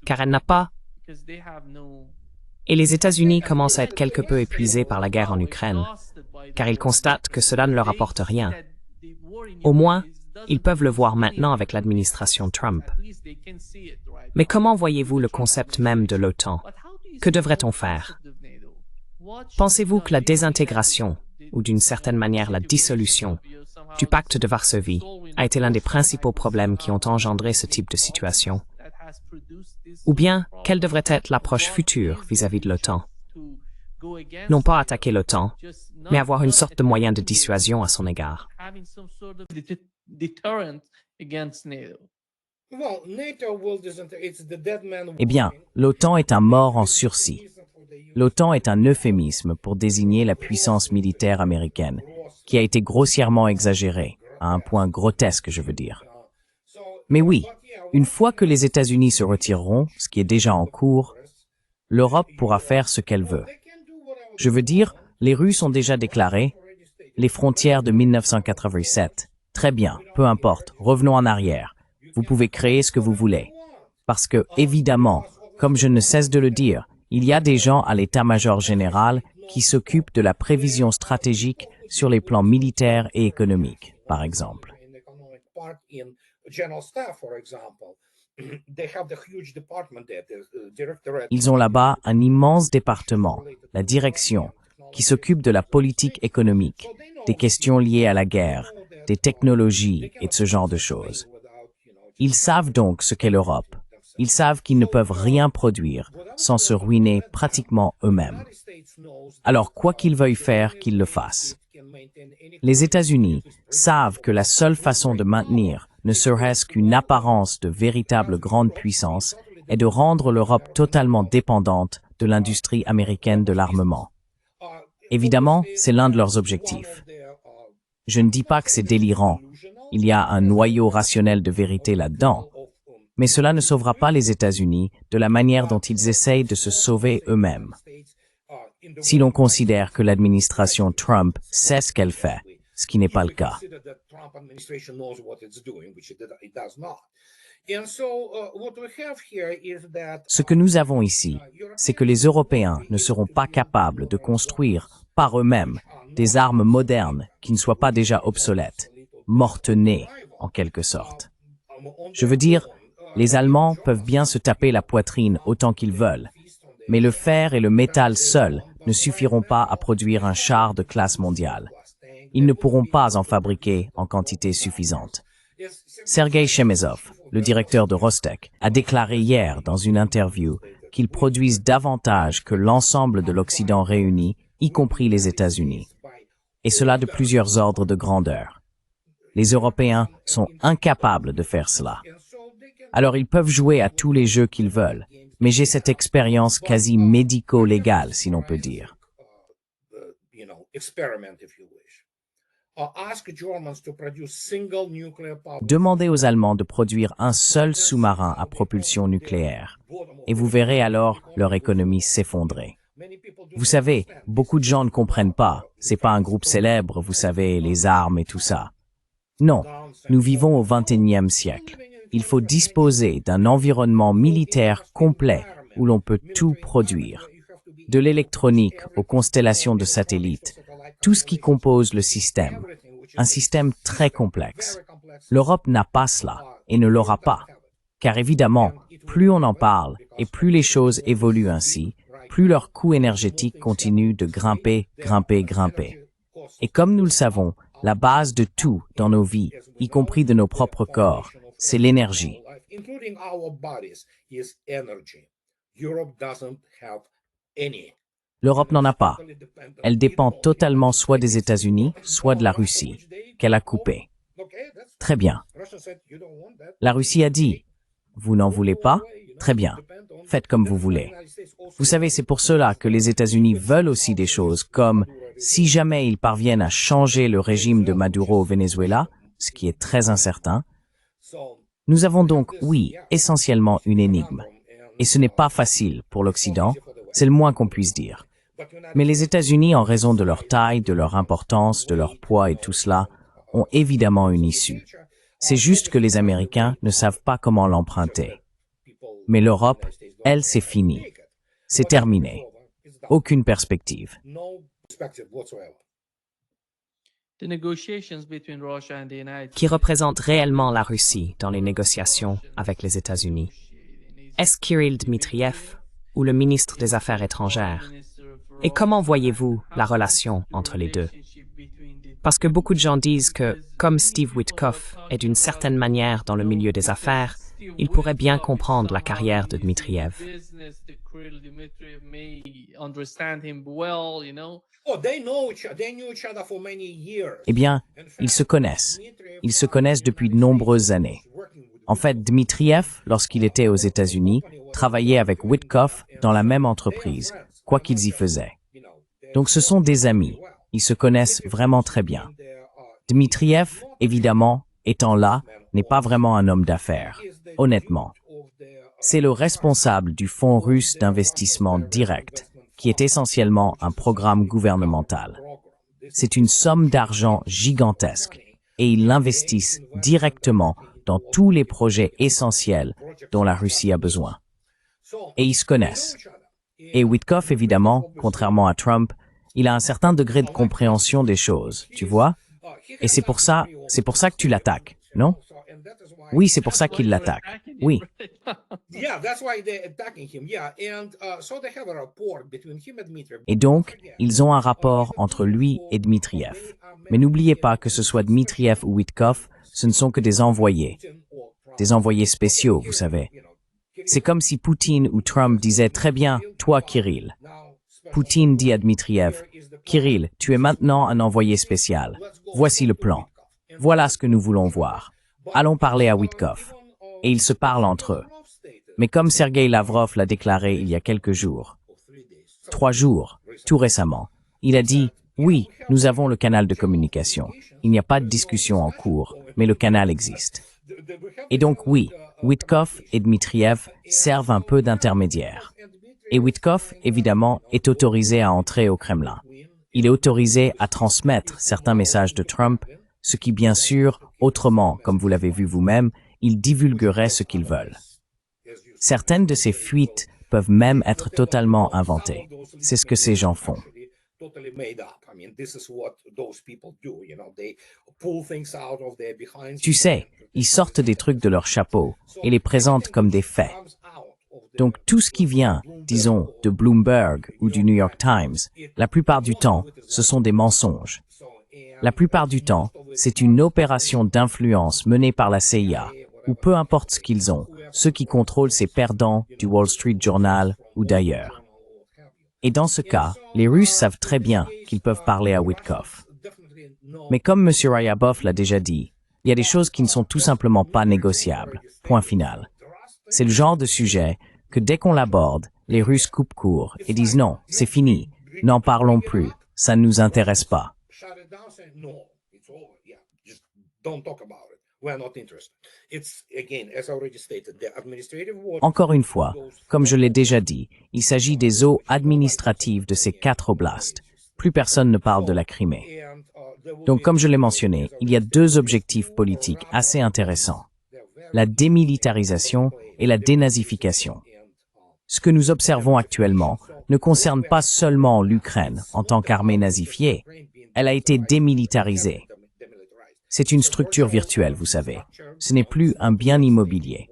car elle n'a pas... Et les États-Unis commencent à être quelque peu épuisés par la guerre en Ukraine, car ils constatent que cela ne leur apporte rien. Au moins, ils peuvent le voir maintenant avec l'administration Trump. Mais comment voyez-vous le concept même de l'OTAN? Que devrait-on faire? Pensez-vous que la désintégration, ou d'une certaine manière la dissolution, du pacte de Varsovie a été l'un des principaux problèmes qui ont engendré ce type de situation? Ou bien, quelle devrait être l'approche future vis-à-vis de l'OTAN? Non pas attaquer l'OTAN, mais avoir une sorte de moyen de dissuasion à son égard. Eh bien, l'OTAN est un mort en sursis. L'OTAN est un euphémisme pour désigner la puissance militaire américaine, qui a été grossièrement exagérée, à un point grotesque, je veux dire. Mais oui, une fois que les États-Unis se retireront, ce qui est déjà en cours, l'Europe pourra faire ce qu'elle veut. Je veux dire, les Russes ont déjà déclaré les frontières de 1987. Très bien, peu importe, revenons en arrière. Vous pouvez créer ce que vous voulez. Parce que, évidemment, comme je ne cesse de le dire, il y a des gens à l'état-major général qui s'occupent de la prévision stratégique sur les plans militaires et économiques, par exemple. Ils ont là-bas un immense département, la direction, qui s'occupent de la politique économique, des questions liées à la guerre, des technologies et de ce genre de choses. Ils savent donc ce qu'est l'Europe. Ils savent qu'ils ne peuvent rien produire sans se ruiner pratiquement eux-mêmes. Alors, quoi qu'ils veuillent faire, qu'ils le fassent. Les États-Unis savent que la seule façon de maintenir ne serait-ce qu'une apparence de véritable grande puissance est de rendre l'Europe totalement dépendante de l'industrie américaine de l'armement. Évidemment, c'est l'un de leurs objectifs. Je ne dis pas que c'est délirant. Il y a un noyau rationnel de vérité là-dedans. Mais cela ne sauvera pas les États-Unis de la manière dont ils essayent de se sauver eux-mêmes. Si l'on considère que l'administration Trump sait ce qu'elle fait, ce qui n'est pas le cas. Ce que nous avons ici, c'est que les Européens ne seront pas capables de construire par eux-mêmes des armes modernes qui ne soient pas déjà obsolètes, mortes-nées en quelque sorte. Je veux dire, les Allemands peuvent bien se taper la poitrine autant qu'ils veulent, mais le fer et le métal seuls ne suffiront pas à produire un char de classe mondiale. Ils ne pourront pas en fabriquer en quantité suffisante. Sergei Chemezov, le directeur de Rostec, a déclaré hier dans une interview qu'ils produisent davantage que l'ensemble de l'Occident réuni, y compris les États-Unis. Et cela de plusieurs ordres de grandeur. Les Européens sont incapables de faire cela. Alors ils peuvent jouer à tous les jeux qu'ils veulent, mais j'ai cette expérience quasi médico-légale, si l'on peut dire. Demandez aux Allemands de produire un seul sous-marin à propulsion nucléaire, et vous verrez alors leur économie s'effondrer. Vous savez, beaucoup de gens ne comprennent pas, c'est pas un groupe célèbre, vous savez, les armes et tout ça. Non, nous vivons au XXIe siècle. Il faut disposer d'un environnement militaire complet où l'on peut tout produire. De l'électronique aux constellations de satellites, tout ce qui compose le système. Un système très complexe. L'Europe n'a pas cela et ne l'aura pas. Car évidemment, plus on en parle et plus les choses évoluent ainsi, plus leur coût énergétique continue de grimper. Et comme nous le savons, la base de tout dans nos vies, y compris de nos propres corps, c'est l'énergie. L'Europe n'en a pas. Elle dépend totalement soit des États-Unis, soit de la Russie, qu'elle a coupée. Très bien. La Russie a dit, vous n'en voulez pas? Très bien. Faites comme vous voulez. Vous savez, c'est pour cela que les États-Unis veulent aussi des choses comme, si jamais ils parviennent à changer le régime de Maduro au Venezuela, ce qui est très incertain, nous avons donc, oui, essentiellement une énigme. Et ce n'est pas facile pour l'Occident, c'est le moins qu'on puisse dire. Mais les États-Unis, en raison de leur taille, de leur importance, de leur poids et tout cela, ont évidemment une issue. C'est juste que les Américains ne savent pas comment l'emprunter. Mais l'Europe, elle, c'est fini. C'est terminé. Aucune perspective. Qui représente réellement la Russie dans les négociations avec les États-Unis? Est-ce Kirill Dmitriev ou le ministre des Affaires étrangères? Et comment voyez-vous la relation entre les deux? Parce que beaucoup de gens disent que, comme Steve Witkoff est d'une certaine manière dans le milieu des affaires, il pourrait bien comprendre la carrière de Dmitriev. Eh bien, ils se connaissent. Ils se connaissent depuis de nombreuses années. En fait, Dmitriev, lorsqu'il était aux États-Unis, travaillait avec Witkoff dans la même entreprise, quoi qu'ils y faisaient. Donc ce sont des amis. Ils se connaissent vraiment très bien. Dmitriev, évidemment, étant là, n'est pas vraiment un homme d'affaires, honnêtement. C'est le responsable du Fonds russe d'investissement direct, qui est essentiellement un programme gouvernemental. C'est une somme d'argent gigantesque, et ils l'investissent directement dans tous les projets essentiels dont la Russie a besoin. Et ils se connaissent. Et Witkoff, évidemment, contrairement à Trump, il a un certain degré de compréhension des choses, tu vois? Et c'est pour ça que tu l'attaques, non? Oui, c'est pour ça qu'ils l'attaquent. Oui. Et donc, ils ont un rapport entre lui et Dmitriev. Mais n'oubliez pas que ce soit Dmitriev ou Witkoff, ce ne sont que des envoyés spéciaux, vous savez. C'est comme si Poutine ou Trump disaient très bien, toi Kirill. Poutine dit à Dmitriev, Kirill, tu es maintenant un envoyé spécial. Voici le plan. Voilà ce que nous voulons voir. Allons parler à Witkoff. Et ils se parlent entre eux. Mais comme Sergei Lavrov l'a déclaré il y a quelques jours, 3 jours, tout récemment, il a dit, oui, nous avons le canal de communication. Il n'y a pas de discussion en cours, mais le canal existe. Et donc oui, Witkoff et Dmitriev servent un peu d'intermédiaire. Et Witkoff, évidemment, est autorisé à entrer au Kremlin. Il est autorisé à transmettre certains messages de Trump, ce qui bien sûr, autrement, comme vous l'avez vu vous-même, ils divulgueraient ce qu'ils veulent. Certaines de ces fuites peuvent même être totalement inventées. C'est ce que ces gens font. Tu sais, ils sortent des trucs de leur chapeau et les présentent comme des faits. Donc tout ce qui vient, disons, de Bloomberg ou du New York Times, la plupart du temps, ce sont des mensonges. La plupart du temps, c'est une opération d'influence menée par la CIA, ou peu importe ce qu'ils ont, ceux qui contrôlent ces perdants du Wall Street Journal ou d'ailleurs. Et dans ce cas, les Russes savent très bien qu'ils peuvent parler à Witkoff. Mais comme M. Ryabov l'a déjà dit, il y a des choses qui ne sont tout simplement pas négociables. Point final. C'est le genre de sujet que dès qu'on l'aborde, les Russes coupent court et disent non, c'est fini, n'en parlons plus, ça ne nous intéresse pas. Encore une fois, comme je l'ai déjà dit, il s'agit des eaux administratives de ces 4 oblasts. Plus personne ne parle de la Crimée. Donc, comme je l'ai mentionné, il y a 2 objectifs politiques assez intéressants. La démilitarisation et la dénazification. Ce que nous observons actuellement ne concerne pas seulement l'Ukraine en tant qu'armée nazifiée. Elle a été démilitarisée. C'est une structure virtuelle, vous savez. Ce n'est plus un bien immobilier.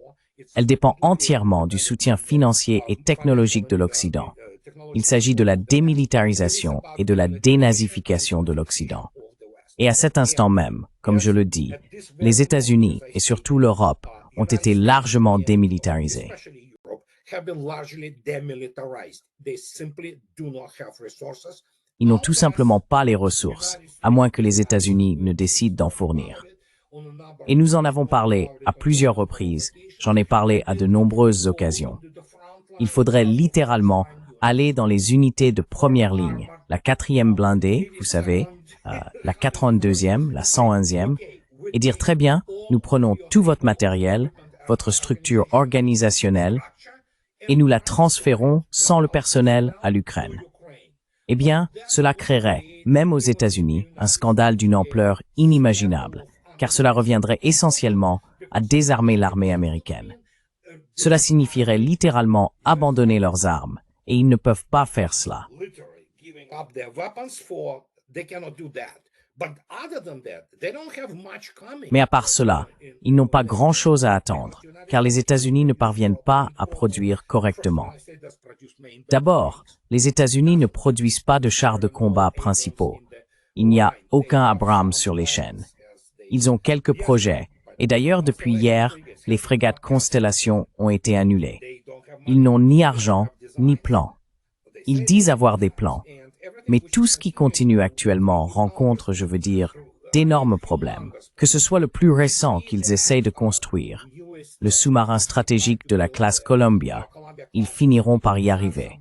Elle dépend entièrement du soutien financier et technologique de l'Occident. Il s'agit de la démilitarisation et de la dénazification de l'Occident. Et à cet instant même, comme je le dis, les États-Unis et surtout l'Europe ont été largement démilitarisés. Ils n'ont tout simplement pas les ressources, à moins que les États-Unis ne décident d'en fournir. Et nous en avons parlé à plusieurs reprises, j'en ai parlé à de nombreuses occasions. Il faudrait littéralement aller dans les unités de première ligne, la 4e blindée, vous savez, la 82e, la 101e, et dire très bien, nous prenons tout votre matériel, votre structure organisationnelle, et nous la transférons sans le personnel à l'Ukraine. Eh bien, cela créerait, même aux États-Unis, un scandale d'une ampleur inimaginable, car cela reviendrait essentiellement à désarmer l'armée américaine. Cela signifierait littéralement abandonner leurs armes, et ils ne peuvent pas faire cela. Mais à part cela, ils n'ont pas grand-chose à attendre, car les États-Unis ne parviennent pas à produire correctement. D'abord, les États-Unis ne produisent pas de chars de combat principaux. Il n'y a aucun Abrams sur les chaînes. Ils ont quelques projets, et d'ailleurs depuis hier, les frégates Constellation ont été annulées. Ils n'ont ni argent, ni plan. Ils disent avoir des plans. Mais tout ce qui continue actuellement rencontre, je veux dire, d'énormes problèmes. Que ce soit le plus récent qu'ils essayent de construire, le sous-marin stratégique de la classe Columbia, ils finiront par y arriver.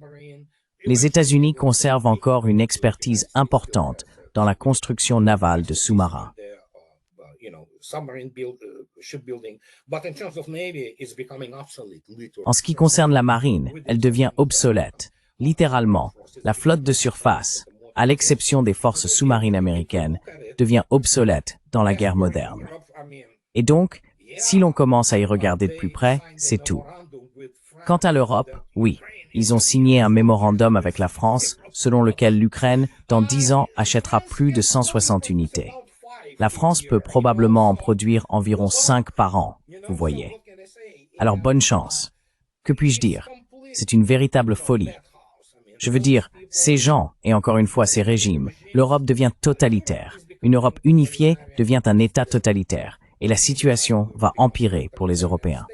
Les États-Unis conservent encore une expertise importante dans la construction navale de sous-marins. En ce qui concerne la marine, elle devient obsolète. Littéralement, la flotte de surface, à l'exception des forces sous-marines américaines, devient obsolète dans la guerre moderne. Et donc, si l'on commence à y regarder de plus près, c'est tout. Quant à l'Europe, oui, ils ont signé un mémorandum avec la France, selon lequel l'Ukraine, dans 10 ans, achètera plus de 160 unités. La France peut probablement en produire environ 5 par an, vous voyez. Alors bonne chance. Que puis-je dire? C'est une véritable folie. Je veux dire, ces gens, et encore une fois ces régimes, l'Europe devient totalitaire. Une Europe unifiée devient un État totalitaire. Et la situation va empirer pour les Européens.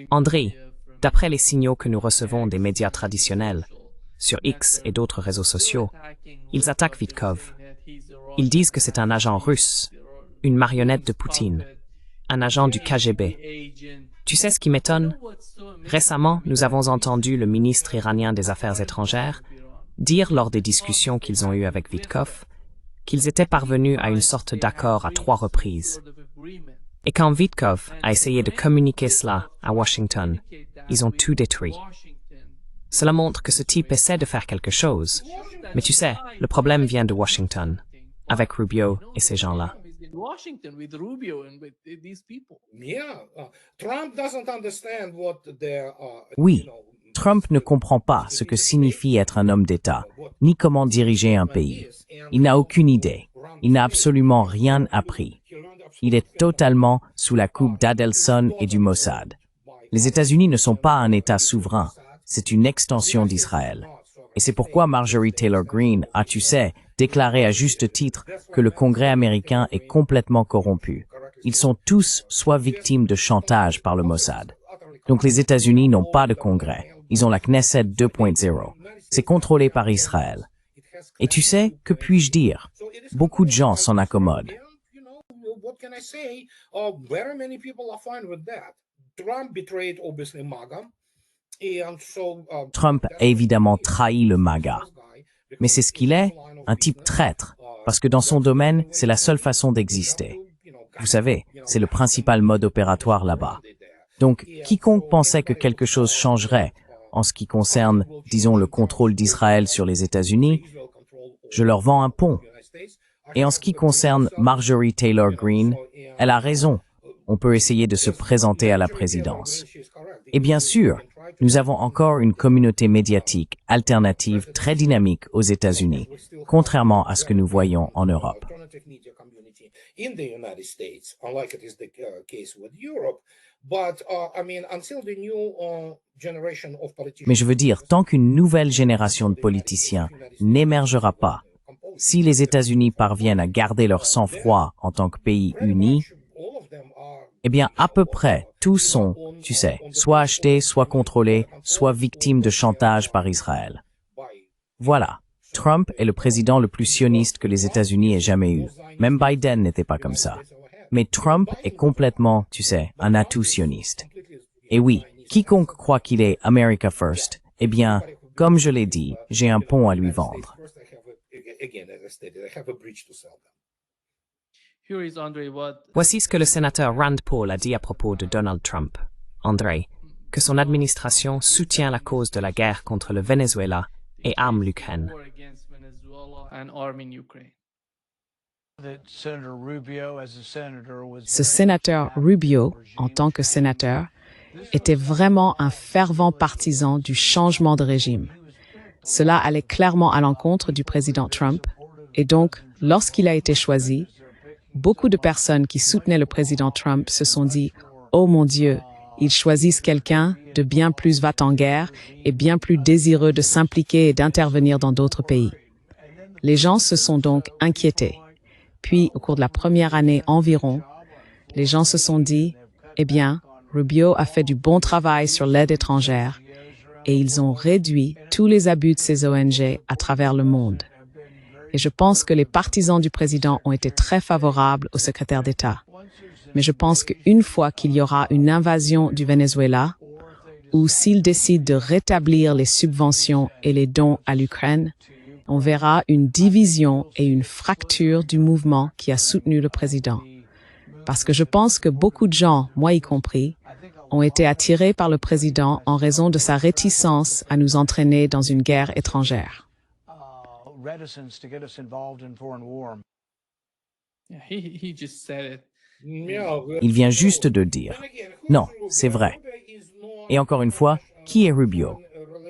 André, d'après les signaux que nous recevons des médias traditionnels, sur X et d'autres réseaux sociaux, ils attaquent Vitkov. Ils disent que c'est un agent russe, une marionnette de Poutine, un agent du KGB. Tu sais ce qui m'étonne? Récemment, nous avons entendu le ministre iranien des Affaires étrangères dire lors des discussions qu'ils ont eues avec Vitkov qu'ils étaient parvenus à une sorte d'accord à 3 reprises. Et quand Vitkov a essayé de communiquer cela à Washington, ils ont tout détruit. Cela montre que ce type essaie de faire quelque chose. Mais tu sais, le problème vient de Washington, avec Rubio et ces gens-là. Oui, Trump ne comprend pas ce que signifie être un homme d'État, ni comment diriger un pays. Il n'a aucune idée. Il n'a absolument rien appris. Il est totalement sous la coupe d'Adelson et du Mossad. Les États-Unis ne sont pas un État souverain, c'est une extension d'Israël. Et c'est pourquoi Marjorie Taylor Greene a, tu sais, déclaré à juste titre que le Congrès américain est complètement corrompu. Ils sont tous soit victimes de chantage par le Mossad. Donc les États-Unis n'ont pas de Congrès. Ils ont la Knesset 2.0. C'est contrôlé par Israël. Et tu sais, que puis-je dire? Beaucoup de gens s'en accommodent. Trump a évidemment trahi le MAGA. Mais c'est ce qu'il est, un type traître, parce que dans son domaine, c'est la seule façon d'exister. Vous savez, c'est le principal mode opératoire là-bas. Donc, quiconque pensait que quelque chose changerait en ce qui concerne, disons, le contrôle d'Israël sur les États-Unis, je leur vends un pont. Et en ce qui concerne Marjorie Taylor Greene, elle a raison. On peut essayer de se présenter à la présidence. Et bien sûr, nous avons encore une communauté médiatique alternative très dynamique aux États-Unis, contrairement à ce que nous voyons en Europe. Mais je veux dire, tant qu'une nouvelle génération de politiciens n'émergera pas, si les États-Unis parviennent à garder leur sang-froid en tant que pays uni, eh bien, à peu près, tous sont, tu sais, soit achetés, soit contrôlés, soit victimes de chantage par Israël. Voilà. Trump est le président le plus sioniste que les États-Unis aient jamais eu. Même Biden n'était pas comme ça. Mais Trump est complètement, tu sais, un atout sioniste. Et oui, quiconque croit qu'il est America First, eh bien, comme je l'ai dit, j'ai un pont à lui vendre. Voici ce que le sénateur Rand Paul a dit à propos de Donald Trump. André, que son administration soutient la cause de la guerre contre le Venezuela et arme l'Ukraine. Ce sénateur Rubio, en tant que sénateur, était vraiment un fervent partisan du changement de régime. Cela allait clairement à l'encontre du président Trump, et donc, lorsqu'il a été choisi, beaucoup de personnes qui soutenaient le président Trump se sont dit « Oh mon Dieu, ils choisissent quelqu'un de bien plus va-t-en-guerre et bien plus désireux de s'impliquer et d'intervenir dans d'autres pays. » Les gens se sont donc inquiétés. Puis, au cours de la première année environ, les gens se sont dit « Eh bien, Rubio a fait du bon travail sur l'aide étrangère et ils ont réduit tous les abus de ces ONG à travers le monde. » Et je pense que les partisans du président ont été très favorables au secrétaire d'État. Mais je pense qu'une fois qu'il y aura une invasion du Venezuela, ou s'il décide de rétablir les subventions et les dons à l'Ukraine, on verra une division et une fracture du mouvement qui a soutenu le président. Parce que je pense que beaucoup de gens, moi y compris, ont été attirés par le président en raison de sa réticence à nous entraîner dans une guerre étrangère. Il vient juste de dire. Non, c'est vrai. Et encore une fois, qui est Rubio?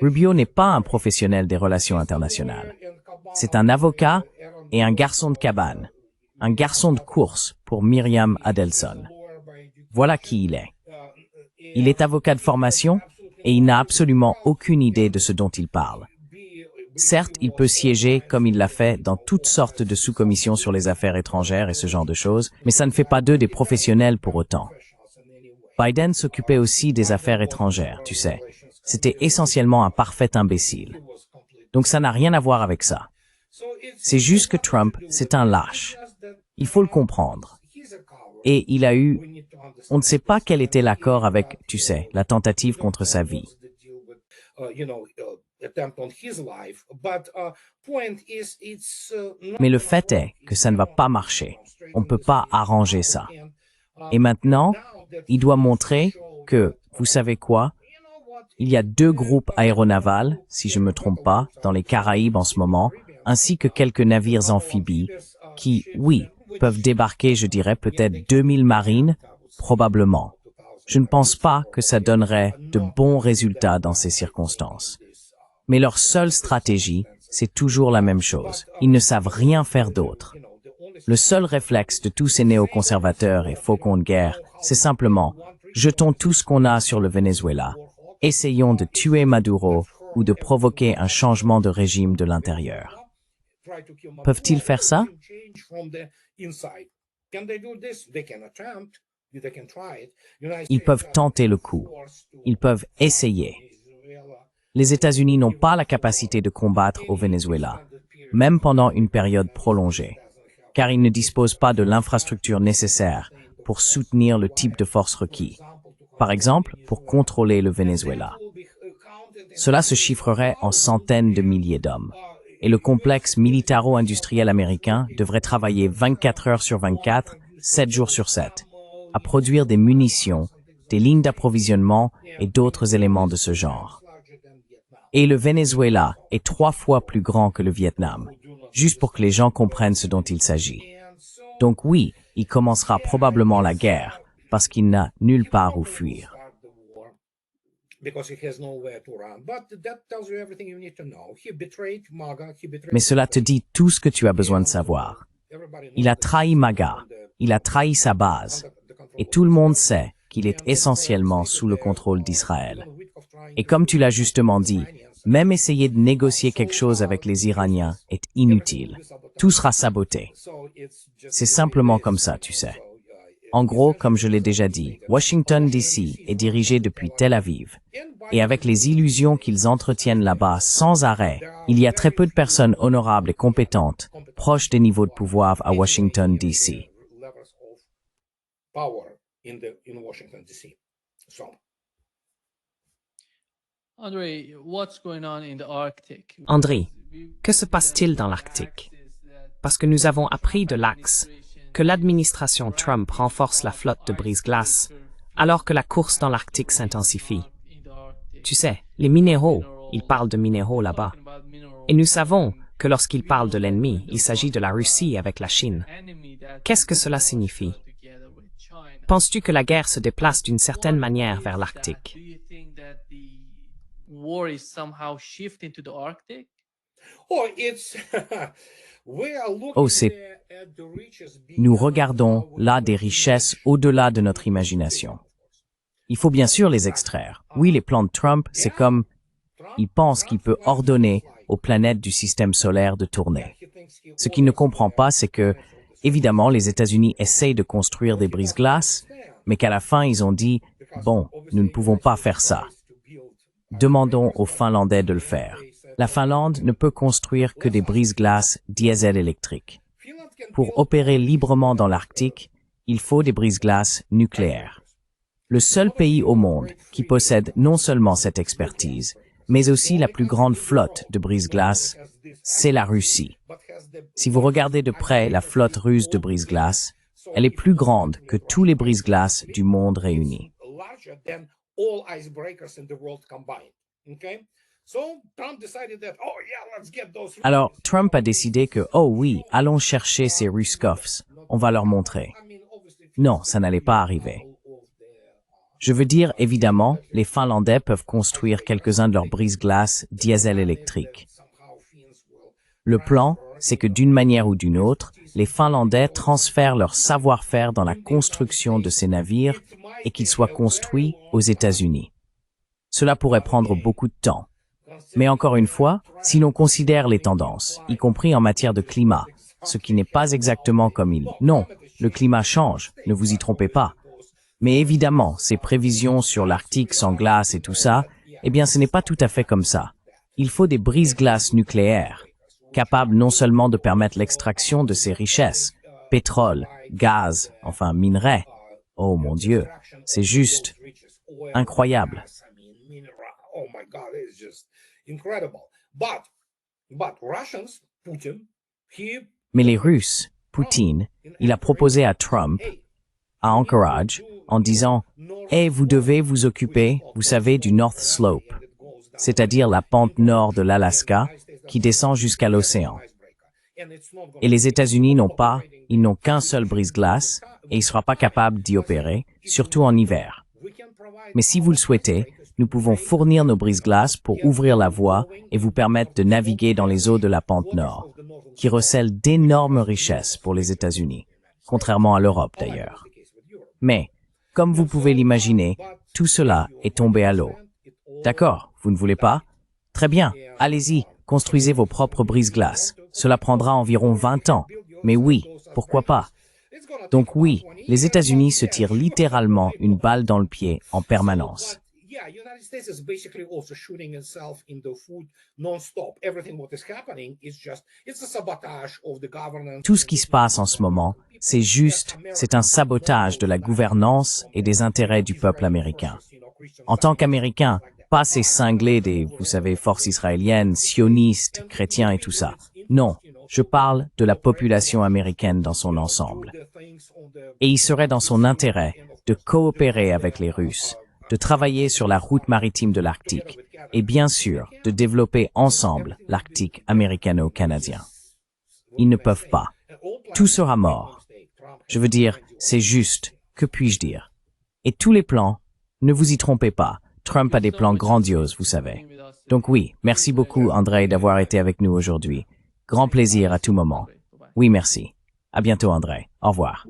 Rubio n'est pas un professionnel des relations internationales. C'est un avocat et un garçon de cabane, un garçon de course pour Myriam Adelson. Voilà qui il est. Il est avocat de formation et il n'a absolument aucune idée de ce dont il parle. Certes, il peut siéger, comme il l'a fait, dans toutes sortes de sous-commissions sur les affaires étrangères et ce genre de choses, mais ça ne fait pas d'eux des professionnels pour autant. Biden s'occupait aussi des affaires étrangères, tu sais. C'était essentiellement un parfait imbécile. Donc ça n'a rien à voir avec ça. C'est juste que Trump, c'est un lâche. Il faut le comprendre. Et il a eu... On ne sait pas quel était l'accord avec, tu sais, la tentative contre sa vie. Mais le fait est que ça ne va pas marcher. On ne peut pas arranger ça. Et maintenant, il doit montrer que, vous savez quoi, il y a 2 groupes aéronavals, si je ne me trompe pas, dans les Caraïbes en ce moment, ainsi que quelques navires amphibies qui, oui, peuvent débarquer, je dirais, peut-être 2000 marines, probablement. Je ne pense pas que ça donnerait de bons résultats dans ces circonstances. Mais leur seule stratégie, c'est toujours la même chose. Ils ne savent rien faire d'autre. Le seul réflexe de tous ces néoconservateurs et faucons de guerre, c'est simplement « jetons tout ce qu'on a sur le Venezuela, essayons de tuer Maduro ou de provoquer un changement de régime de l'intérieur ». Peuvent-ils faire ça? Ils peuvent tenter le coup. Ils peuvent essayer. Les États-Unis n'ont pas la capacité de combattre au Venezuela, même pendant une période prolongée, car ils ne disposent pas de l'infrastructure nécessaire pour soutenir le type de force requis. Par exemple, pour contrôler le Venezuela. Cela se chiffrerait en centaines de milliers d'hommes. Et le complexe militaro-industriel américain devrait travailler 24 heures sur 24, 7 jours sur 7, à produire des munitions, des lignes d'approvisionnement et d'autres éléments de ce genre. Et le Venezuela est 3 fois plus grand que le Vietnam, juste pour que les gens comprennent ce dont il s'agit. Donc oui, il commencera probablement la guerre, parce qu'il n'a nulle part où fuir. Mais cela te dit tout ce que tu as besoin de savoir. Il a trahi MAGA, il a trahi sa base, et tout le monde sait qu'il est essentiellement sous le contrôle d'Israël. Et comme tu l'as justement dit, même essayer de négocier quelque chose avec les Iraniens est inutile. Tout sera saboté. C'est simplement comme ça, tu sais. En gros, comme je l'ai déjà dit, Washington, D.C. est dirigé depuis Tel Aviv. Et avec les illusions qu'ils entretiennent là-bas sans arrêt, il y a très peu de personnes honorables et compétentes, proches des niveaux de pouvoir à Washington, D.C. André, que se passe-t-il dans l'Arctique? Parce que nous avons appris de l'Axe que l'administration Trump renforce la flotte de brise-glace, alors que la course dans l'Arctique s'intensifie. Tu sais, les minéraux, ils parlent de minéraux là-bas. Et nous savons que lorsqu'ils parlent de l'ennemi, il s'agit de la Russie avec la Chine. Qu'est-ce que cela signifie? Penses-tu que la guerre se déplace d'une certaine manière vers l'Arctique? Oh, c'est... Nous regardons là des richesses au-delà de notre imagination. Il faut bien sûr les extraire. Oui, les plans de Trump, c'est comme... Il pense qu'il peut ordonner aux planètes du système solaire de tourner. Ce qu'il ne comprend pas, c'est que, évidemment, les États-Unis essayent de construire des brise-glaces, mais qu'à la fin, ils ont dit, bon, nous ne pouvons pas faire ça. Demandons aux Finlandais de le faire. La Finlande ne peut construire que des brise-glaces diesel électriques. Pour opérer librement dans l'Arctique, il faut des brise-glaces nucléaires. Le seul pays au monde qui possède non seulement cette expertise, mais aussi la plus grande flotte de brise-glace, c'est la Russie. Si vous regardez de près la flotte russe de brise-glace, elle est plus grande que tous les brise-glaces du monde réunis. Alors, Trump a décidé que, oh oui, allons chercher ces Ruskovs, on va leur montrer. Non, ça n'allait pas arriver. Je veux dire, évidemment, les Finlandais peuvent construire quelques-uns de leurs brise-glaces diesel électriques. Le plan, c'est que d'une manière ou d'une autre, les Finlandais transfèrent leur savoir-faire dans la construction de ces navires et qu'ils soient construits aux États-Unis. Cela pourrait prendre beaucoup de temps. Mais encore une fois, si l'on considère les tendances, y compris en matière de climat, ce qui n'est pas exactement comme il... Non, le climat change, ne vous y trompez pas. Mais évidemment, ces prévisions sur l'Arctique sans glace et tout ça, eh bien ce n'est pas tout à fait comme ça. Il faut des brise-glaces nucléaires, capables non seulement de permettre l'extraction de ces richesses, pétrole, gaz, enfin minerais. Oh mon Dieu, c'est juste incroyable. Mais les Russes, Poutine, il a proposé à Trump, à Anchorage, en disant « Hey, vous devez vous occuper, vous savez, du North Slope, c'est-à-dire la pente nord de l'Alaska qui descend jusqu'à l'océan. Et les États-Unis ils n'ont qu'un seul brise-glace et il ne sera pas capable d'y opérer, surtout en hiver. Mais si vous le souhaitez, nous pouvons fournir nos brise-glaces pour ouvrir la voie et vous permettre de naviguer dans les eaux de la pente nord, qui recèlent d'énormes richesses pour les États-Unis, contrairement à l'Europe d'ailleurs. Mais, comme vous pouvez l'imaginer, tout cela est tombé à l'eau. D'accord, vous ne voulez pas? Très bien, allez-y, construisez vos propres brise-glaces. Cela prendra environ 20 ans. Mais oui, pourquoi pas? Donc oui, les États-Unis se tirent littéralement une balle dans le pied en permanence. Tout ce qui se passe en ce moment, c'est un sabotage de la gouvernance et des intérêts du peuple américain. En tant qu'Américain, pas ces cinglés des, vous savez, forces israéliennes, sionistes, chrétiens et tout ça. Non, je parle de la population américaine dans son ensemble. Et il serait dans son intérêt de coopérer avec les Russes, de travailler sur la route maritime de l'Arctique et bien sûr de développer ensemble l'Arctique américano-canadien. Ils ne peuvent pas. Tout sera mort. Je veux dire, c'est juste, que puis-je dire? Et tous les plans, ne vous y trompez pas, Trump a des plans grandioses, vous savez. Donc oui, merci beaucoup André d'avoir été avec nous aujourd'hui. Grand plaisir à tout moment. Oui, merci. À bientôt André. Au revoir.